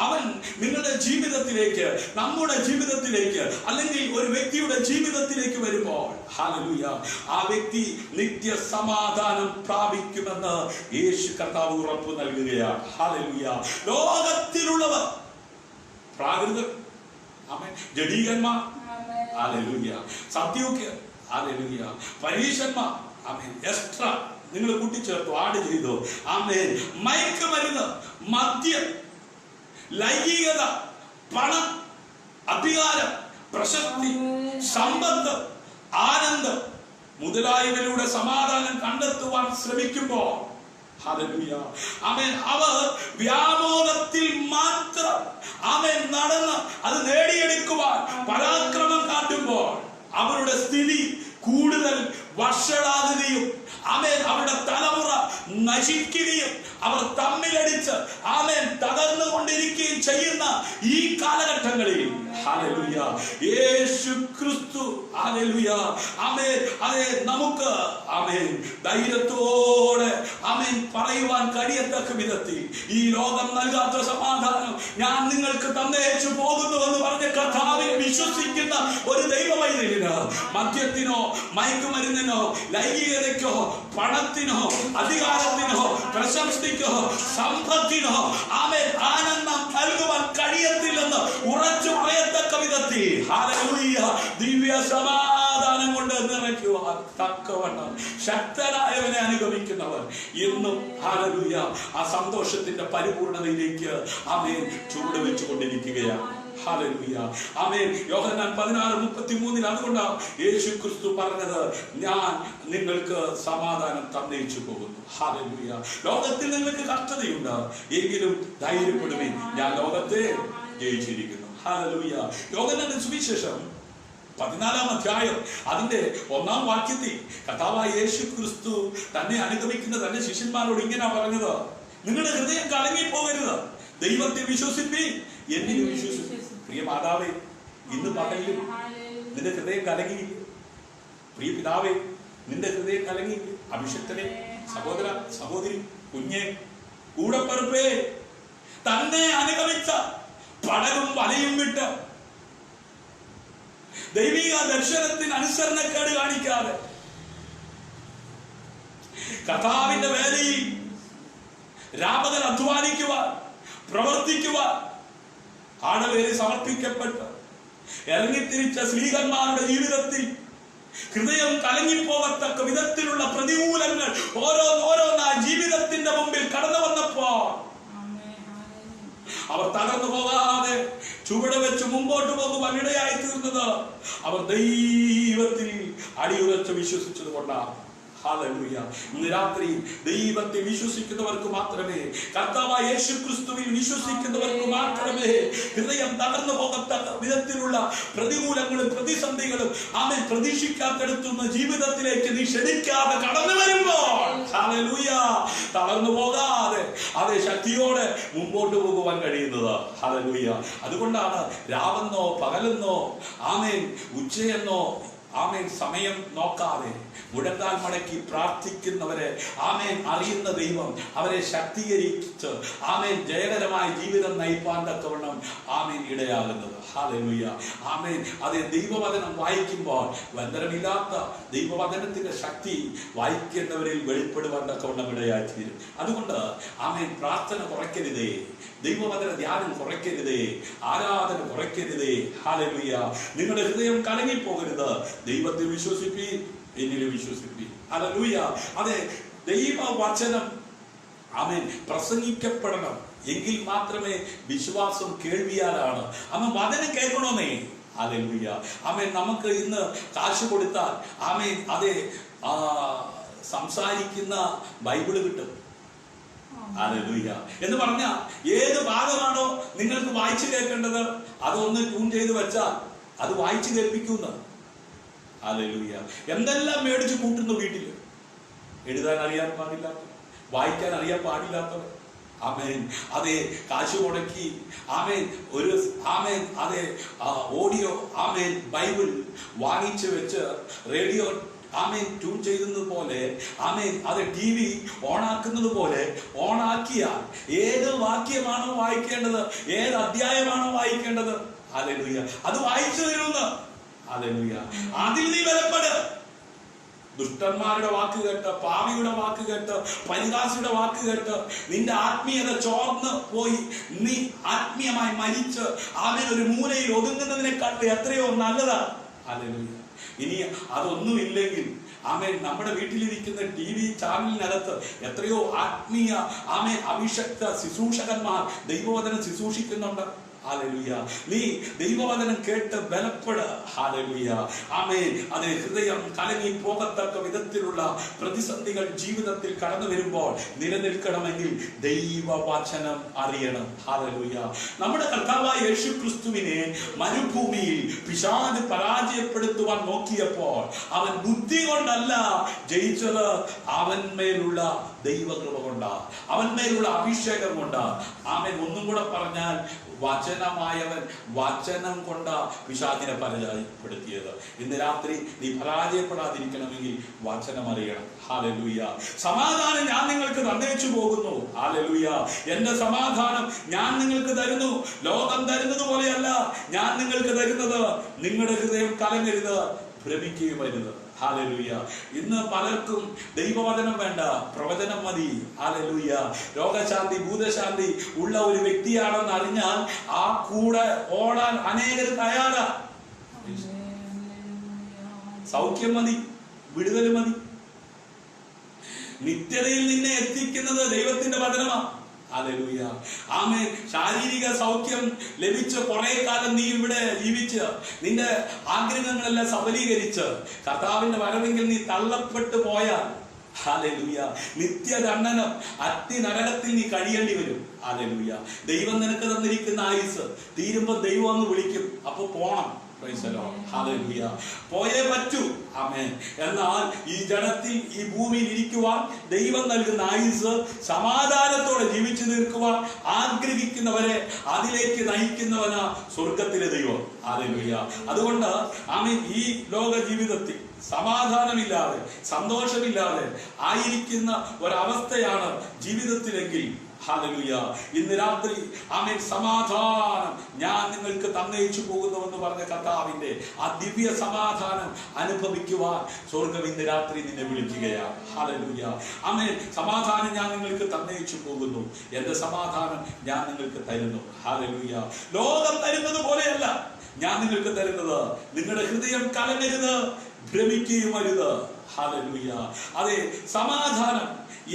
അവൻ നിങ്ങളുടെ ജീവിതത്തിലേക്ക്, നമ്മുടെ ജീവിതത്തിലേക്ക്, അല്ലെങ്കിൽ ഒരു വ്യക്തിയുടെ ജീവിതത്തിലേക്ക് വരുമ്പോൾ ഹല്ലേലൂയ ആ വ്യക്തി നിത്യ സമാധാനം പ്രാപിക്കുമെന്ന് യേശു കർത്താവ് ഉറപ്പ് നൽകുകയാണ്. ഹല്ലേലൂയ. ലോകത്തിലുള്ളവർ, പ്രാകൃതർ, ജഡീകന്മാർ, ഹല്ലേലൂയ, സദ്യൂക്യർ, ഹല്ലേലൂയ, പരീശന്മാർ, എക്സ്ട്രാ നിങ്ങൾ കൂട്ടിച്ചേർത്തു, ആഡ് ചെയ്തു, മയക്കുമരുന്ന്, മദ്യം, ലൈംഗികത, പണം, അധികാരം, പ്രശസ്തി, സമ്പത്ത്, ആനന്ദം മുതലായവയിലൂടെ സമാധാനം കണ്ടെത്തുവാൻ ശ്രമിക്കുമ്പോൾ ഹല്ലേലൂയ അവർ വ്യാമോഹത്തിൽ മാത്രം നടന്ന് അത് നേടിയെടുക്കുവാൻ പരാക്രമം കാട്ടുമ്പോൾ അവരുടെ സ്ഥിതി കൂടുതൽ വഷളാകുകയും അവരുടെ തലമുറ നശിക്കുകയും അവർ തമ്മിലടിച്ച് തകർന്നുകൊണ്ടിരിക്കുകയും ചെയ്യുന്ന ഈ കാലഘട്ടങ്ങളിൽ ഹല്ലേലൂയ യേശു ക്രിസ്തു ഹല്ലേലൂയ അതെ നമുക്ക് ധൈര്യത്തോടെ പറയുവാൻ കഴിയത്തക്ക വിധത്തിൽ ഈ ലോകം നൽകാത്ത സമാധാനം ഞാൻ നിങ്ങൾക്ക് തന്നേച്ചു പോകുന്നുവെന്ന് പറഞ്ഞ കർത്താവിൽ വിശ്വസിക്കുന്ന ഒരു ദൈവവൈദ്യന് മദ്യത്തിനോ മയക്കുമരുന്നിനോ ലൈംഗികതയ്ക്കോ പണത്തിനോ അധികാരത്തിനോ പ്രശസ്തിക്കോ സമ്പത്തിനോ ആനന്ദം നൽകുവാൻ കഴിയത്തില്ലെന്ന് ഉറച്ചു പറയത്തക്ക വിധത്തിൽ ഹല്ലേലൂയ ദിവ്യ സമാധാനം കൊണ്ട് നിറയ്ക്കുവാൻ തക്കവണ്ണം ശക്തനായവനെ അനുഗമിക്കുന്നവർ ഇന്നും ഹല്ലേലൂയ ആ സന്തോഷത്തിന്റെ പരിപൂർണതയിലേക്ക് ചുവട് വെച്ചുകൊണ്ടിരിക്കുകയാണ്. ഹല്ലേലൂയ യോഹന്നാൻ 16:33 അതുകൊണ്ടാണ് യേശു ക്രിസ്തു പറഞ്ഞത് ഞാൻ നിങ്ങൾക്ക് സമാധാനം തന്നേച്ചു പോകുന്നു. ഹല്ലേലൂയ ലോകത്തിൽ നിങ്ങൾക്ക് കഷ്ടതയുണ്ട് എങ്കിലും ധൈര്യപ്പെടുവിൻ ഞാൻ ലോകത്തെ ജയിച്ചിരിക്കുന്നു. ഹല്ലേലൂയ യോഹന്നാന്റെ സുവിശേഷം 14-ാം അധ്യായം അതിന്റെ 1-ാം വാക്യത്തിൽ കർത്താവായ യേശു ക്രിസ്തു തന്നെ അനുഗമിക്കുന്ന തന്റെ ശിഷ്യന്മാരോട് ഇങ്ങനെ പറഞ്ഞത്, നിങ്ങളുടെ ഹൃദയം കലങ്ങിപ്പോകരുത്, ദൈവത്തെ വിശ്വസിപ്പീൻ, എന്നിലും വിശ്വസിപ്പീൻ. പ്രിയ മാതാവേ, ഇന്ന് പകലിലും നിന്റെ ഹൃദയം കലങ്ങി. പ്രിയ പിതാവേ, നിന്റെ ഹൃദയം കലങ്ങി. അഭിഷക്തനെ, സഹോദര സഹോദരി, കുഞ്ഞെ, കൂടപ്പറുപ്പേ, തന്നെ അനുഗമിച്ച പടകും വലയും വിട്ട് ദൈവിക ദർശനത്തിന് അനുസരണക്കേട് കാണിക്കാതെ കർത്താവിന്റെ വേലയിൽ രാപകൽ അധ്വാനിക്കുവാൻ പ്രവർത്തിക്കുവാൻ ആടവേര് സമർപ്പിക്കപ്പെട്ട് ഇറങ്ങിത്തിരിച്ച സ്ത്രീകന്മാരുടെ ജീവിതത്തിൽ ഹൃദയം കലങ്ങിപ്പോകത്തക്ക വിധത്തിലുള്ള പ്രതികൂലങ്ങൾ ഓരോന്നായി ജീവിതത്തിന്റെ മുമ്പിൽ കടന്നു വന്നപ്പോൾ അവർ തകർന്നു പോകാതെ ചുവട് വെച്ച് മുമ്പോട്ട് പോകുവാൻ ഇടയായി തീർന്നത് അവർ ദൈവത്തിൽ അടിയുറച്ച് വിശ്വസിച്ചത് കൊണ്ടാണ്. ഹല്ലേലൂയ. ഇന്ന് രാത്രി ദൈവത്തിൽ വിശ്വസിക്കുന്നവർക്ക് മാത്രമേ, കർത്താവായ യേശുക്രിസ്തുവിൽ വിശ്വസിക്കുന്നവർക്ക് മാത്രമേ ഹൃദയം തകർന്നു പോകത്തക്ക വിധത്തിലുള്ള പ്രതികൂലങ്ങളും പ്രതിസന്ധികളും ആമേൻ പ്രതീക്ഷിക്കാത്തടുത്തുന്ന ജീവിതത്തിലേക്ക് നീ ക്ഷണിക്കാതെ കടന്നു വരുമ്പോൾ ഹല്ലേലൂയ തളർന്നു പോകാതെ അതേ ശക്തിയോടെ മുമ്പോട്ട് പോകുവാൻ കഴിയുന്നത്. ഹല്ലേലൂയ. അതുകൊണ്ടാണ് രാവെന്നോ പകലെന്നോ ആമേൻ ഉച്ചയെന്നോ ആമേൻ സമയം നോക്കാതെ മുഴങ്കാൽ മടക്കി പ്രാർത്ഥിക്കുന്നവരെ ആമേൻ അറിയുന്ന ദൈവം അവരെ ശക്തീകരിച്ച് ആമേൻ ജയകരമായ ജീവിതം നയിപ്പാൻ തക്കവണ്ണം ആമേൻ ഇടയാകുന്നത്. ഹല്ലേലൂയ. ആമേൻ. അതേ ദൈവവചനം വായിക്കുമ്പോൾ ബന്ധനമില്ലാത്ത ദൈവവചനത്തിന്റെ ശക്തി വായിക്കുന്നവരിൽ വെളിപ്പെടുവാൻ തക്കവണ്ണം ഇടയായി തീരും. അതുകൊണ്ട് ആമേൻ പ്രാർത്ഥന കുറയ്ക്കരുതേ, ദൈവവചന ധ്യാനം കുറയ്ക്കരുതേ, ആരാധന കുറയ്ക്കരുതേ. ഹല്ലേലൂയ. നിങ്ങളുടെ ഹൃദയം കലങ്ങിപ്പോകരുത്. ദൈവത്തിൽ വിശ്വസിപ്പി, എന്നിൽ വിശ്വസിപ്പി. ഹല്ലേലൂയ. അതെ, ദൈവവചനം ആമേൻ പ്രസംഗിക്കപ്പെടണം. എങ്കിൽ മാത്രമേ വിശ്വാസം കേൾവിയാലാണ്. അവൻ വചനം കേൾക്കണോന്നേ. ഹല്ലേലൂയ. ആമേൻ. നമുക്ക് ഇന്ന് കാശ് കൊടുത്താൽ ആമേൻ അതെ സംസാരിക്കുന്ന ബൈബിള് കിട്ടും. ഹല്ലേലൂയ. എന്ന് പറഞ്ഞാൽ ഏത് ഭാഗമാണോ നിങ്ങൾക്ക് വായിച്ചു കേൾക്കേണ്ടത് അതൊന്ന് ട്യൂൺ ചെയ്ത് വെച്ചാൽ അത് വായിച്ചു കേൾപ്പിക്കുന്ന. ഹല്ലേലൂയ. എന്തെല്ലാം മേടിച്ച് കൂട്ടുന്നു വീട്ടിൽ. എഴുതാൻ അറിയാൻ പാടില്ലാത്ത, വായിക്കാൻ അറിയാൻ പാടില്ലാത്തവർ ആമേൻ അതെ കാശ് മുടക്കി ആമേൻ ഒരു ആമേൻ അതെ ഓഡിയോ ആമേൻ ബൈബിൾ വാങ്ങിച്ചു വെച്ച് റേഡിയോ ആമേൻ ട്യൂൺ ചെയ്യുന്നത് പോലെ ആമേൻ അത് TV ഓണാക്കുന്നത് പോലെ ഓണാക്കിയാൽ ഏത് വാക്യമാണോ വായിക്കേണ്ടത്, ഏത് അധ്യായമാണോ വായിക്കേണ്ടത് ഹല്ലേലൂയ അത് വായിച്ചു തരുന്നു. ഹല്ലേലൂയ. അതിൽ നീ ബലപ്പെട്. ദുഷ്ടന്മാരുടെ വാക്ക് കേട്ട്, പാവിയുടെ വാക്ക് കേട്ട്, പരിഹാസിയുടെ വാക്ക് കേട്ട് നിന്റെ ആത്മീയത ചോർന്ന് പോയി നീ ആത്മീയമായി മരിച്ച് ആമേൻ ഒരു മൂലയിൽ ഒതുങ്ങുന്നതിനെക്കാട്ട് എത്രയോ നല്ലതാണ്. ഹല്ലേലൂയ. ഇനി അതൊന്നുമില്ലെങ്കിൽ ആമേൻ നമ്മുടെ വീട്ടിലിരിക്കുന്ന TV ചാനലിനകത്ത് എത്രയോ ആത്മീയ ആമേൻ അഭിഷക്ത ശുശ്രൂഷകന്മാർ ദൈവവചനം ശുശ്രൂഷിക്കുന്നുണ്ട്. ഹല്ലേലൂയ. നീ ദൈവവചനം കേട്ട് ബലപ്പെട്. ഹല്ലേലൂയ. ആമേൻ. അതേ ഹൃദയം കലങ്ങി പോകത്തക്ക വിധത്തിലുള്ള പ്രതിസന്ധികൾ ജീവിതത്തിൽ കടന്നു വരുമ്പോൾ നിലനിൽക്കണമെങ്കിൽ ദൈവവചനം അറിയണം. ഹല്ലേലൂയ. നമ്മുടെ കർത്താവായ യേശുക്രിസ്തുവിനെ മരുഭൂമിയിൽ പിശാച് പരാജയപ്പെടുത്തുവാൻ നോക്കിയപ്പോൾ അവൻ ബുദ്ധി കൊണ്ടല്ല ജയിച്ചത്, അവന്മേലുള്ള ദൈവകൃപ കൊണ്ടാ, അവന്മേലുള്ള അഭിഷേകം കൊണ്ടാ. ആമേൻ. ഒന്നും കൂടെ പറഞ്ഞാൽ വചനമായവൻ വചനം കൊണ്ട് പിശാചിനെ പരാജയപ്പെടുത്തിയത്. ഇന്ന് രാത്രി നീ പരാജയപ്പെടാതിരിക്കണമെങ്കിൽ വചനം അറിയണം. ഹല്ലേലൂയ. സമാധാനം ഞാൻ നിങ്ങൾക്ക് തന്നേച്ചു പോകുന്നു. ഹല്ലേലൂയ. എന്റെ സമാധാനം ഞാൻ നിങ്ങൾക്ക് തരുന്നു. ലോകം തരുന്നത് പോലെയല്ല ഞാൻ നിങ്ങൾക്ക് തരുന്നത്. നിങ്ങളുടെ ഹൃദയം കലങ്ങരുത്, ഭ്രമിക്കുകയും വരുന്നത്. ഹല്ലേലൂയ. ഇന്ന് പലർക്കും ദൈവവചനം വേണ്ട, പ്രവചനം മതി. ഹല്ലേലൂയ. രോഗശാന്തി ഭൂതശാന്തി ഉള്ള ഒരു വ്യക്തിയാണെന്ന് അറിഞ്ഞാൽ ആ കൂടെ ഓടാൻ അനേകർ തയ്യാറാ. സൗഖ്യം മതി, വിടുതൽ മതി. നിത്യതയിൽ നിന്നെ എത്തിക്കുന്നത് ദൈവത്തിന്റെ വചനമാണ്. ഹല്ലേലൂയ. ആമേൻ. ശാരീരിക സൗഖ്യം ലഭിച്ച് കുറെ കാലം നീ ഇവിടെ ജീവിച്ച് നിന്റെ ആഗ്രഹങ്ങളെല്ലാം സഫലീകരിച്ച് കർത്താവിന്റെ വരവെങ്കിൽ നീ തള്ളപ്പെട്ടു പോയാൽ ഹല്ലേലൂയ നിത്യദണ്ഡനം അഗ്നി നരകത്തിൽ നീ കഴിയേണ്ടി വരും. ഹല്ലേലൂയ. ദൈവം നിനക്ക് തന്നിരിക്കുന്ന ആയുസ് തീരുമ്പോ ദൈവം ഒന്ന് വിളിക്കും, അപ്പൊ പോണം. ഹല്ലേലൂയ. പോയേ പറ്റൂ. ആമേൻ. എന്നാൽ ഈ ജഡത്തിൽ ഈ ഭൂമിയിൽ ഇരിക്കുവാൻ ദൈവം നൽകുന്ന ആയുസ് സമാധാനത്തോടെ ജീവിച്ചു തീർക്കുവാൻ ആഗ്രഹിക്കുന്നവരെ അതിലേക്ക് നയിക്കുന്നവനാ സ്വർഗത്തിലെ ദൈവം. ഹല്ലേലൂയ. അതുകൊണ്ട് ആമേൻ ഈ ലോക ജീവിതത്തിൽ സമാധാനമില്ലാതെ സന്തോഷമില്ലാതെ ആയിരിക്കുന്ന ഒരവസ്ഥയാണ് ജീവിതത്തിലെങ്കിൽ ഹല്ലേലൂയ ഇന്ന് രാത്രി ആമേൻ സമാധാനം ഞാൻ നിങ്ങൾക്ക് തന്നയിച്ചു പോകുന്നുവെന്ന് പറഞ്ഞ കർത്താവിന്റെ ആ ദിവ്യ സമാധാനം അനുഭവിക്കുവാൻ സ്വർഗം ഇന്ന് രാത്രി നിന്നെ വിളിക്കുകയാണ്. ഹല്ലേലൂയ. ആമേൻ. സമാധാനം ഞാൻ നിങ്ങൾക്ക് തന്നയിച്ചു പോകുന്നു, എന്റെ സമാധാനം ഞാൻ നിങ്ങൾക്ക് തരുന്നു. ഹല്ലേലൂയ. ലോകം തരുന്നത് പോലെയല്ല. ഞാൻ നിങ്ങൾക്ക് തരുന്നത്. നിങ്ങളുടെ ഹൃദയം കലങ്ങരുത്, ഭ്രമിക്കുകയും അരുത്. ഹല്ലേലൂയ. അതെ, സമാധാനം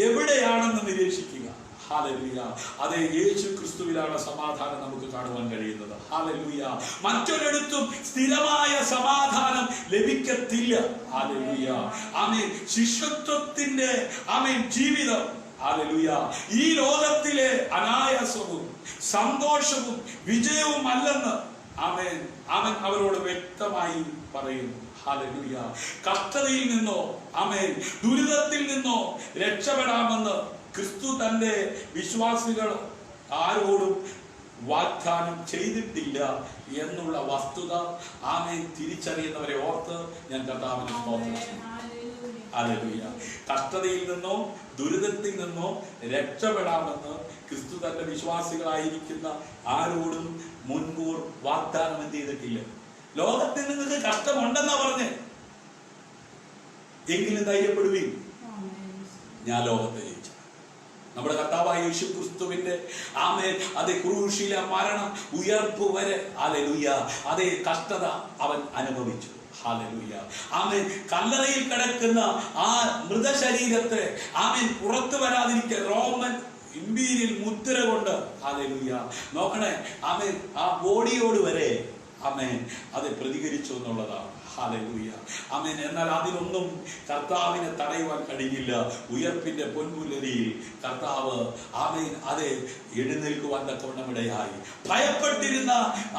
എവിടെയാണെന്ന് നിരീക്ഷിക്കുക. ഹല്ലേലൂയ. അതെ, യേശു ക്രിസ്തുവിലാണ് സമാധാനം നമുക്ക് കാണുവാൻ കഴിയുന്നത്. ഹല്ലേലൂയ. മറ്റൊരിടത്തും സ്ഥിരമായ സമാധാനം ലഭിക്കത്തില്ല. ഹല്ലേലൂയ. ആമേൻ. ശിഷ്യത്വത്തിന്റെ ആമേൻ ജീവിതം, ഹല്ലേലൂയ, ഈ ലോകത്തിലെ അനായാസവും സന്തോഷവും വിജയവും അല്ലെന്ന് ആമേൻ അവൻ അവരോട് വ്യക്തമായി പറയുന്നു. ഹല്ലേലൂയ. കഷ്ടതയിൽ നിന്നോ ആമേൻ ദുരിതത്തിൽ നിന്നോ രക്ഷപ്പെടാമെന്ന് ക്രിസ്തു തന്റെ വിശ്വാസികൾ ആരോടും വാഗ്ദാനം ചെയ്തിട്ടില്ല എന്നുള്ള വസ്തുത ആമേൻ തിരിച്ചറിയുന്നവരെ ഓർത്ത് ഞാൻ കർത്താവിനെ സ്തോത്രം ചെയ്യുന്നു. ഹല്ലേലൂയ. കഷ്ടതയിൽ നിന്നോ ദുരിതത്തിൽ നിന്നോ രക്ഷപ്പെടാമെന്ന് ക്രിസ്തു തന്റെ വിശ്വാസികളായിരിക്കുന്ന ആരോടും മുൻകൂർ വാഗ്ദാനം എന്ത് ചെയ്തിട്ടില്ല. ലോകത്തിൽ നിങ്ങൾക്ക് കഷ്ടമുണ്ടെന്നാ പറഞ്ഞേ, എങ്കിലും ധൈര്യപ്പെടുവീൻ, ഞാൻ ലോകത്തെ ജയിച്ചു. നമ്മുടെ കർത്താവായ യേശു ക്രിസ്തുവിന്റെ ആമേൻ അതേ ക്രൂശിലെ മരണം ഉയർപ്പ് വരെ ഹല്ലേലൂയ അതേ കഷ്ടത അവൻ അനുഭവിച്ചു. ഹല്ലേലൂയ. ആമേൻ. കല്ലറയിൽ കിടക്കുന്ന ആ മൃതശരീരത്തെ ആമേൻ പുറത്തു വരാതിരിക്കാൻ റോമൻ ഇമ്പീരിയൽ മുദ്ര കൊണ്ട് ഹല്ലേലൂയ നോക്കണേ ആമേൻ ആ ബോഡിയോട് വരെ ആമേൻ അത് പ്രതികരിച്ചു എന്നുള്ളതാണ്. ഹല്ലേലൂയ. ആമേൻ. എന്നാൽ അതിലൊന്നും കർത്താവിനെ തടയുവാൻ കഴിഞ്ഞില്ല. ഉയർപ്പിന്റെ പൊൻപുലരിയിൽ കർത്താവ് ആമേൻ അതെ എഴുന്നേൽക്കുവാൻ തക്കവണ്ണമിടയായി. ഭയപ്പെട്ടിരുന്ന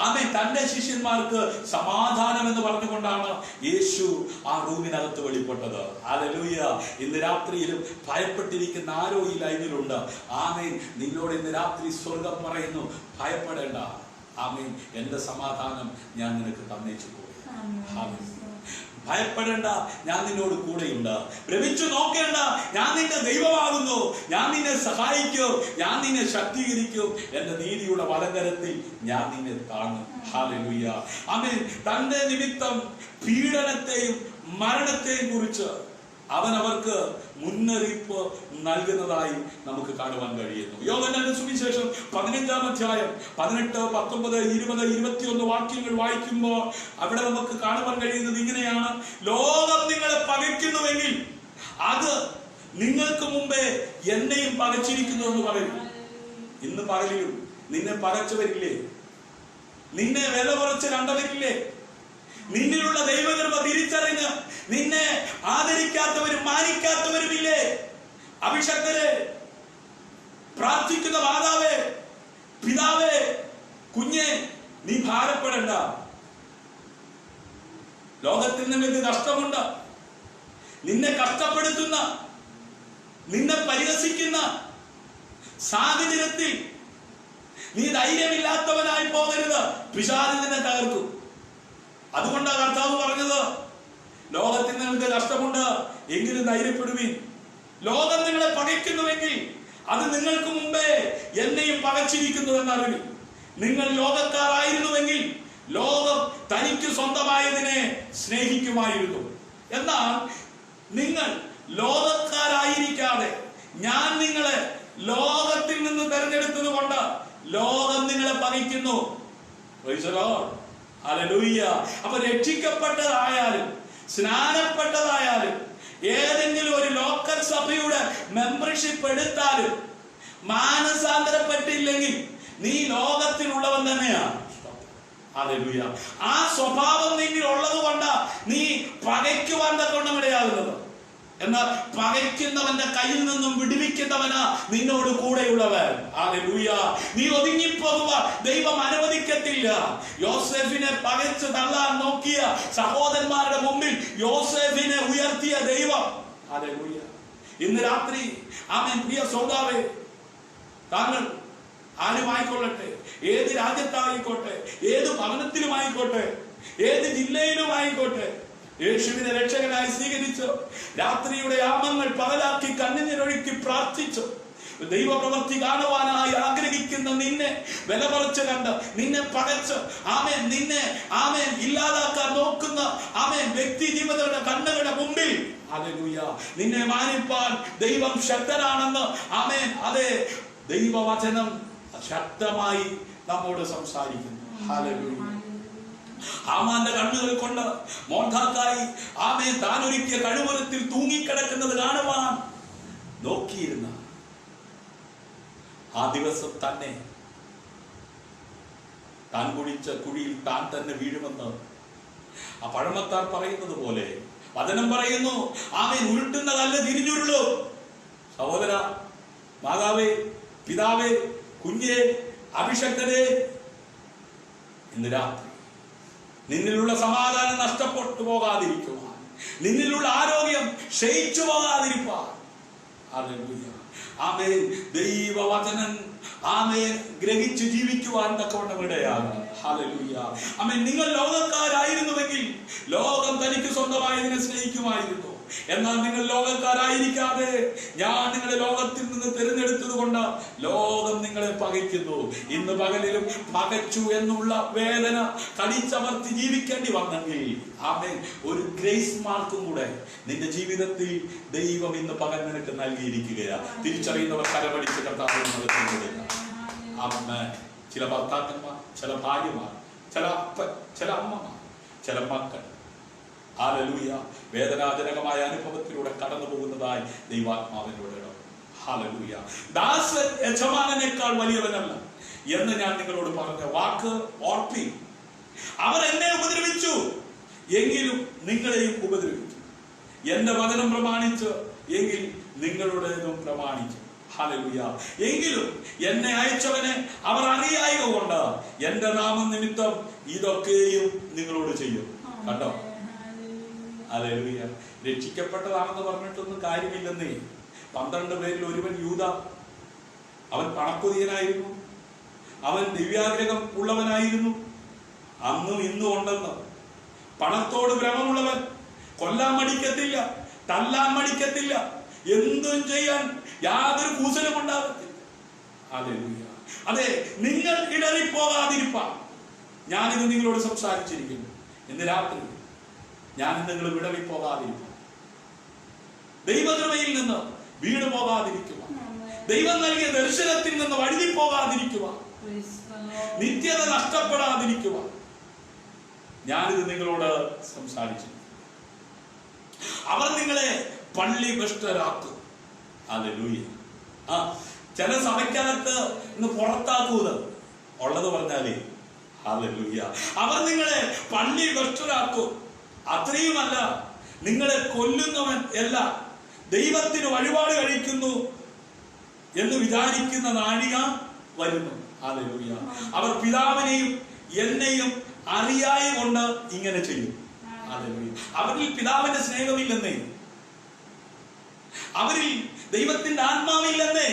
ആമേൻ തന്റെ ശിഷ്യന്മാർക്ക് സമാധാനം എന്ന് പറഞ്ഞുകൊണ്ടാണ് യേശു ആ റൂമിനകത്ത് വെളിപ്പെട്ടത്. ഹല്ലേലൂയ. ഇന്ന് രാത്രിയിലും ഭയപ്പെട്ടിരിക്കുന്ന ആരോ ഈ ലൈനിലുണ്ട്. ആമേൻ. നിന്നോട് ഇന്ന് രാത്രി സ്വർഗം പറയുന്നു, ഭയപ്പെടേണ്ട. ആമേൻ. എന്റെ സമാധാനം ഞാൻ നിനക്ക് തന്നേച്ചു പോയി. ഭയപ്പെടേണ്ട, ഞാൻ നിന്നോട് കൂടെയുണ്ട്. ഭ്രമിച്ചു നോക്കേണ്ട, ഞാൻ നിന്റെ ദൈവമാകുന്നു. ഞാൻ നിന്നെ സഹായിക്കും, ഞാൻ നിന്നെ ശക്തീകരിക്കും. എന്റെ നീതിയുടെ വലങ്കരത്തിൽ ഞാൻ നിന്നെ താങ്ങും. ഹല്ലേലൂയ. ആമേൻ. തന്റെ നിമിത്തം പീഡനത്തെയും മരണത്തെയും കുറിച്ച് അവൻ അവർക്ക് മുന്നറിയിപ്പ് നൽകുന്നതായി നമുക്ക് കാണുവാൻ കഴിയുന്നു. യോഹന്നാന്റെ സുവിശേഷം 15-ാം അധ്യായം 18, 19, 20, 21 വാക്യങ്ങൾ വായിക്കുമ്പോൾ അവിടെ നമുക്ക് കാണുവാൻ കഴിയുന്നത് ഇങ്ങനെയാണ്: ലോകം നിങ്ങളെ പകയ്ക്കുന്നുവെങ്കിൽ അത് നിങ്ങൾക്ക് മുമ്പേ എന്നെയും പകച്ചിരിക്കുന്നു എന്ന് പറയും. ഇന്ന് പകലിലും നിന്നെ പകച്ചവരില്ലേ? നിന്നെ വില കുറച്ച് കണ്ടവരില്ലേ? നിന്നിലുള്ള ദൈവകൃപ തിരിച്ചറിഞ്ഞ് നിന്നെ ആദരിക്കാത്തവരും മാനിക്കാത്തവരുമില്ലേ? അഭിഷക്തരെ, പ്രാർത്ഥിക്കുന്ന മാതാവേ, പിതാവേ, കുഞ്ഞെ, നീ ഭാരപ്പെടണ്ട. ലോകത്തിൽ നിനക്ക് കഷ്ടമുണ്ട്. നിന്നെ കഷ്ടപ്പെടുത്തുന്ന, നിന്നെ പരിഹസിക്കുന്ന സാഹചര്യത്തിൽ നീ ധൈര്യമില്ലാത്തവനായി പോകരുത്. പിശാച് നിന്നെ തകർക്കും. അതുകൊണ്ടാണ് കർത്താവ് പറഞ്ഞത്, ലോകത്തിൽ നിങ്ങൾക്ക് കഷ്ടമുണ്ട്, എങ്കിലും ധൈര്യപ്പെടുവീൻ. ലോകം നിങ്ങളെ പകയ്ക്കുന്നുവെങ്കിൽ അത് നിങ്ങൾക്ക് മുമ്പേ എന്നെയും പകച്ചിരിക്കുന്നു എന്നറിവിൻ. നിങ്ങൾ ലോകക്കാരായിരുന്നുവെങ്കിൽ ലോകം തനിക്ക് സ്വന്തമായതിനെ സ്നേഹിക്കുമായിരുന്നു. എന്നാൽ നിങ്ങൾ ലോകക്കാരായിരിക്കാതെ ഞാൻ നിങ്ങളെ ലോകത്തിൽ നിന്ന് തെരഞ്ഞെടുത്തത് കൊണ്ട് ലോകം നിങ്ങളെ പകയ്ക്കുന്നു. Praise the Lord. ഹല്ലേലൂയ. അപ്പൊ രക്ഷിക്കപ്പെട്ടതായാലും സ്നാനപ്പെട്ടതായാലും ഏതെങ്കിലും ഒരു ലോക്കൽ സഭയുടെ മെമ്പർഷിപ്പ് എടുത്താലും മാനസാന്തരപ്പെട്ടില്ലെങ്കിൽ നീ ലോകത്തിലുള്ളവൻ തന്നെയാണ്. ഹല്ലേലൂയ. ആ സ്വഭാവം നിന്നിൽ ഉള്ളത് കൊണ്ട് നീ പകയ്ക്കുവാൻ തക്കവണ്ണമിടയാകുന്നത്. എന്നാൽ പകയ്ക്കുന്നവന്റെ കയ്യിൽ നിന്നും വിടുവിക്കുന്നവനാ നിന്നോട് കൂടെയുള്ളവൻ. ഹല്ലേലൂയ. നീ ഒതുങ്ങിപ്പോകുക ദൈവം അനുവദിക്കത്തില്ല. യോസേഫിനെ പകച്ച് തള്ളാൻ നോക്കിയ സഹോദരന്മാരുടെ മുമ്പിൽ യോസേഫിനെ ഉയർത്തിയ ദൈവം. ഹല്ലേലൂയ. ഇന്ന് രാത്രി ആമേൻ പ്രിയ സഹോദരേ, താങ്കൾ ആരുമായിക്കൊള്ളട്ടെ, ഏത് രാജ്യത്തായിക്കോട്ടെ, ഏത് ഭവനത്തിലുമായിക്കോട്ടെ, ഏത് ജില്ലയിലുമായിക്കോട്ടെ, യേശുവിനെ രക്ഷകനായി സ്വീകരിച്ചു രാത്രിയുടെ യാമങ്ങൾ പകലാക്കി കണ്ണുനീരൊഴുക്കി പ്രാർത്ഥിച്ചു ദൈവപ്രവൃത്തി കാണുവാനായി ആഗ്രഹിക്കുന്ന നിന്നെ വില കുറച്ച് കണ്ട് നിന്നെ പകച്ച് ആമേൻ നിന്നെ ആമേൻ ഇല്ലാതാക്കാൻ നോക്കുന്ന ആമേൻ വ്യക്തി ജീവിതങ്ങളുടെ കണ്ണുകളുടെ മുമ്പിൽ ഹല്ലേലൂയ നിന്നെ മാനിപ്പാൻ ദൈവം ശക്തനാണെന്ന് ആമേൻ അതെ ദൈവവചനം ശക്തമായി നമ്മോട് സംസാരിക്കുന്നു. ഹല്ലേലൂയ. ഹാമാന്റെ കണ്ണുകൾ കൊണ്ട് മൊർദെഖായി ആമേൻ താൻ ഒരുക്കിയ കഴുമരത്തിൽ തൂങ്ങിക്കിടക്കുന്നത് കാണുവാൻ നോക്കിയിരുന്ന ആ ദിവസം തന്നെ താൻ കുഴിച്ച കുഴിയിൽ താൻ തന്നെ വീഴുമെന്ന് ആ പഴമക്കാർ പറയുന്നത് പോലെ വചനം പറയുന്നു. ആമേൻ, ഉരുട്ടുന്ന കല്ല് തിരിഞ്ഞുരുളൂ. സഹോദര, മാതാവേ, പിതാവേ, കുഞ്ഞേ, അഭിഷക്തരെ, ഇന്ന് രാത്രി നിന്നിലുള്ള സമാധാനം നഷ്ടപ്പെട്ടു പോകാതിരിക്കുവാൻ, നിന്നിലുള്ള ആരോഗ്യം ക്ഷയിച്ചു പോകാതിരിക്കാൻ, ആമേൻ, ദൈവവചനം ആമേൻ ഗ്രഹിച്ചു ജീവിക്കുവാൻ തക്കവണ്ണം ഇടയാകണം. ഹല്ലേലൂയ. ആമേൻ. നിങ്ങൾ ലോകക്കാരായിരുന്നുവെങ്കിൽ ലോകം തനിക്ക് സ്വന്തമായതിനെ സ്നേഹിക്കുമായിരുന്നു. എന്നാൽ നിങ്ങൾ ലോകക്കാരായിരിക്കാതെ ഞാൻ നിങ്ങളെ ലോകത്തിൽ നിന്ന് തിരഞ്ഞെടുത്തത് കൊണ്ട് ലോകം നിങ്ങളെ പകയ്ക്കുന്നു. ഇന്ന് പകലിലും പകച്ചു എന്നുള്ള വേദന കടിച്ചമർത്തി ജീവിക്കേണ്ടി വന്നെങ്കിൽ ആമേൻ, ഒരു ഗ്രേസ് മാർക്കും കൂടെ നിന്റെ ജീവിതത്തിൽ ദൈവം ഇന്ന് പകൽ നിനക്ക് നൽകിയിരിക്കുകയാണ്. തിരിച്ചറിയുന്നവർ കരമടിച്ച് കർത്താവിനെ കൊടുക്കുക. ആമേൻ. ചില ഭർത്താക്കന്മാർ, ചില ഭാര്യമാർ, ചില അപ്പൻ, ചില അമ്മമാർ, ചില മക്കൾ ഹല്ലേലൂയ വേദനാജനകമായ അനുഭവത്തിലൂടെ കടന്നു പോകുന്നതായി ദൈവാത്മാവിനോട് ഹല്ലേലൂയ. ദാസൻ യജമാനനേക്കാൾ വലിയവനല്ല എന്ന് ഞാൻ നിങ്ങളോട് പറഞ്ഞ വാക്ക് ഓർപ്പി. അവൻ എന്നെ ഉപദ്രവിച്ചു എങ്കിലും നിങ്ങളെയും ഉപദ്രവിച്ചു. എന്റെ വചനം പ്രമാണിച്ച് എങ്കിൽ നിങ്ങളുടേതും പ്രമാണിച്ചു. ഹല്ലേലൂയ. എങ്കിലും എന്നെ അയച്ചവനെ അവർ അറിയായക കൊണ്ട് എന്റെ നാമം നിമിത്തം ഇതൊക്കെയും നിങ്ങളോട് ചെയ്യും. കണ്ടോ? ഹല്ലേലൂയ. രക്ഷിക്കപ്പെട്ടതാണെന്ന് പറഞ്ഞിട്ടൊന്നും കാര്യമില്ലെന്നേ. 12 പേരിൽ ഒരുവൻ യൂദ. അവൻ പണക്കൊതിയനായിരുന്നു, അവൻ ദിവ്യാഗ്രഹം ഉള്ളവനായിരുന്നു. അന്നും ഇന്നും ഉണ്ടെന്ന്. പണത്തോട് ഭ്രമമുള്ളവൻ, കൊല്ലാൻ മടിക്കത്തില്ല, തല്ലാൻ മടിക്കത്തില്ല, എന്തും ചെയ്യാൻ യാതൊരു കൂസലും ഉണ്ടാകത്തില്ല. ഹല്ലേലൂയ. അതെ, നിങ്ങൾ ഇടറിപ്പോകാതിരിപ്പാൻ ഞാനിത് നിങ്ങളോട് സംസാരിച്ചിരിക്കുന്നു. ഇന്ന് രാത്രി ഞാൻ നിങ്ങൾ വിടവിപ്പോകാതിരിക്കുക, ദൈവകൃപയിൽ നിന്ന് വീണു പോകാതിരിക്കുക, ദൈവം നൽകിയ ദർശനത്തിൽ നിന്ന് വഴുതിപ്പോകാതിരിക്കുക, നിത്യത നഷ്ടപ്പെടാതിരിക്കുക ഞാനിത് നിങ്ങളോട് സംസാരിച്ചു. അവർ നിങ്ങളെ പള്ളി ഭ്രഷ്ടരാക്കും. ഹല്ലേലൂയ. ചില സഭയ്ക്കകത്ത് ഇന്ന് പുറത്താക്കൂത് ഉള്ളത് പറഞ്ഞാലേ. ഹല്ലേലൂയ. അവർ നിങ്ങളെ പള്ളി ഭ്രഷ്ടരാക്കും. അത്രയുമല്ല, നിങ്ങളെ കൊല്ലുന്നവൻ അല്ല, ദൈവത്തിന് വഴിപാട് കഴിക്കുന്നു എന്ന് വിചാരിക്കുന്ന നാഴിക വരുന്നു. ഹല്ലേലൂയ. അവർ പിതാവിനെയും എന്നെയും അറിയായ കൊണ്ട് ഇങ്ങനെ ചെയ്യും. ഹല്ലേലൂയ. അവരിൽ പിതാവിന്റെ സ്നേഹമില്ലെന്നേ, അവരിൽ ദൈവത്തിന്റെ ആത്മാവില്ലെന്നേ,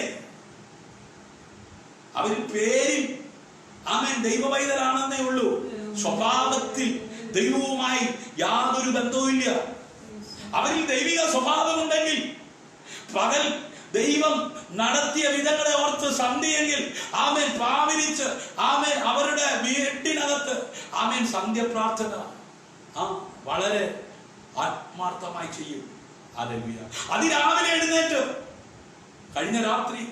അവരിൽ പേരിൽ ആമേൻ ദൈവവൈതലാണെന്നേ ഉള്ളൂ. സ്വഭാവത്തിൽ ദൈവവുമായി യാതൊരു ബന്ധവുമില്ല. അവരിൽ ദൈവിക സ്വഭാവമുണ്ടെങ്കിൽ പകൽ ദൈവം നടത്തിയ വിധങ്ങളെ ഓർത്ത് സന്ധ്യയെങ്കിൽ ആമേൻ പ്രാപിച്ച് ആമേൻ അവരുടെ വീട്ടിനകത്ത് ആമേൻ സന്ധ്യ പ്രാർത്ഥന വളരെ ആത്മാർത്ഥമായി ചെയ്യും. ഹല്ലേലൂയ. അതിരാവിലെ എഴുന്നേറ്റ് കഴിഞ്ഞ രാത്രി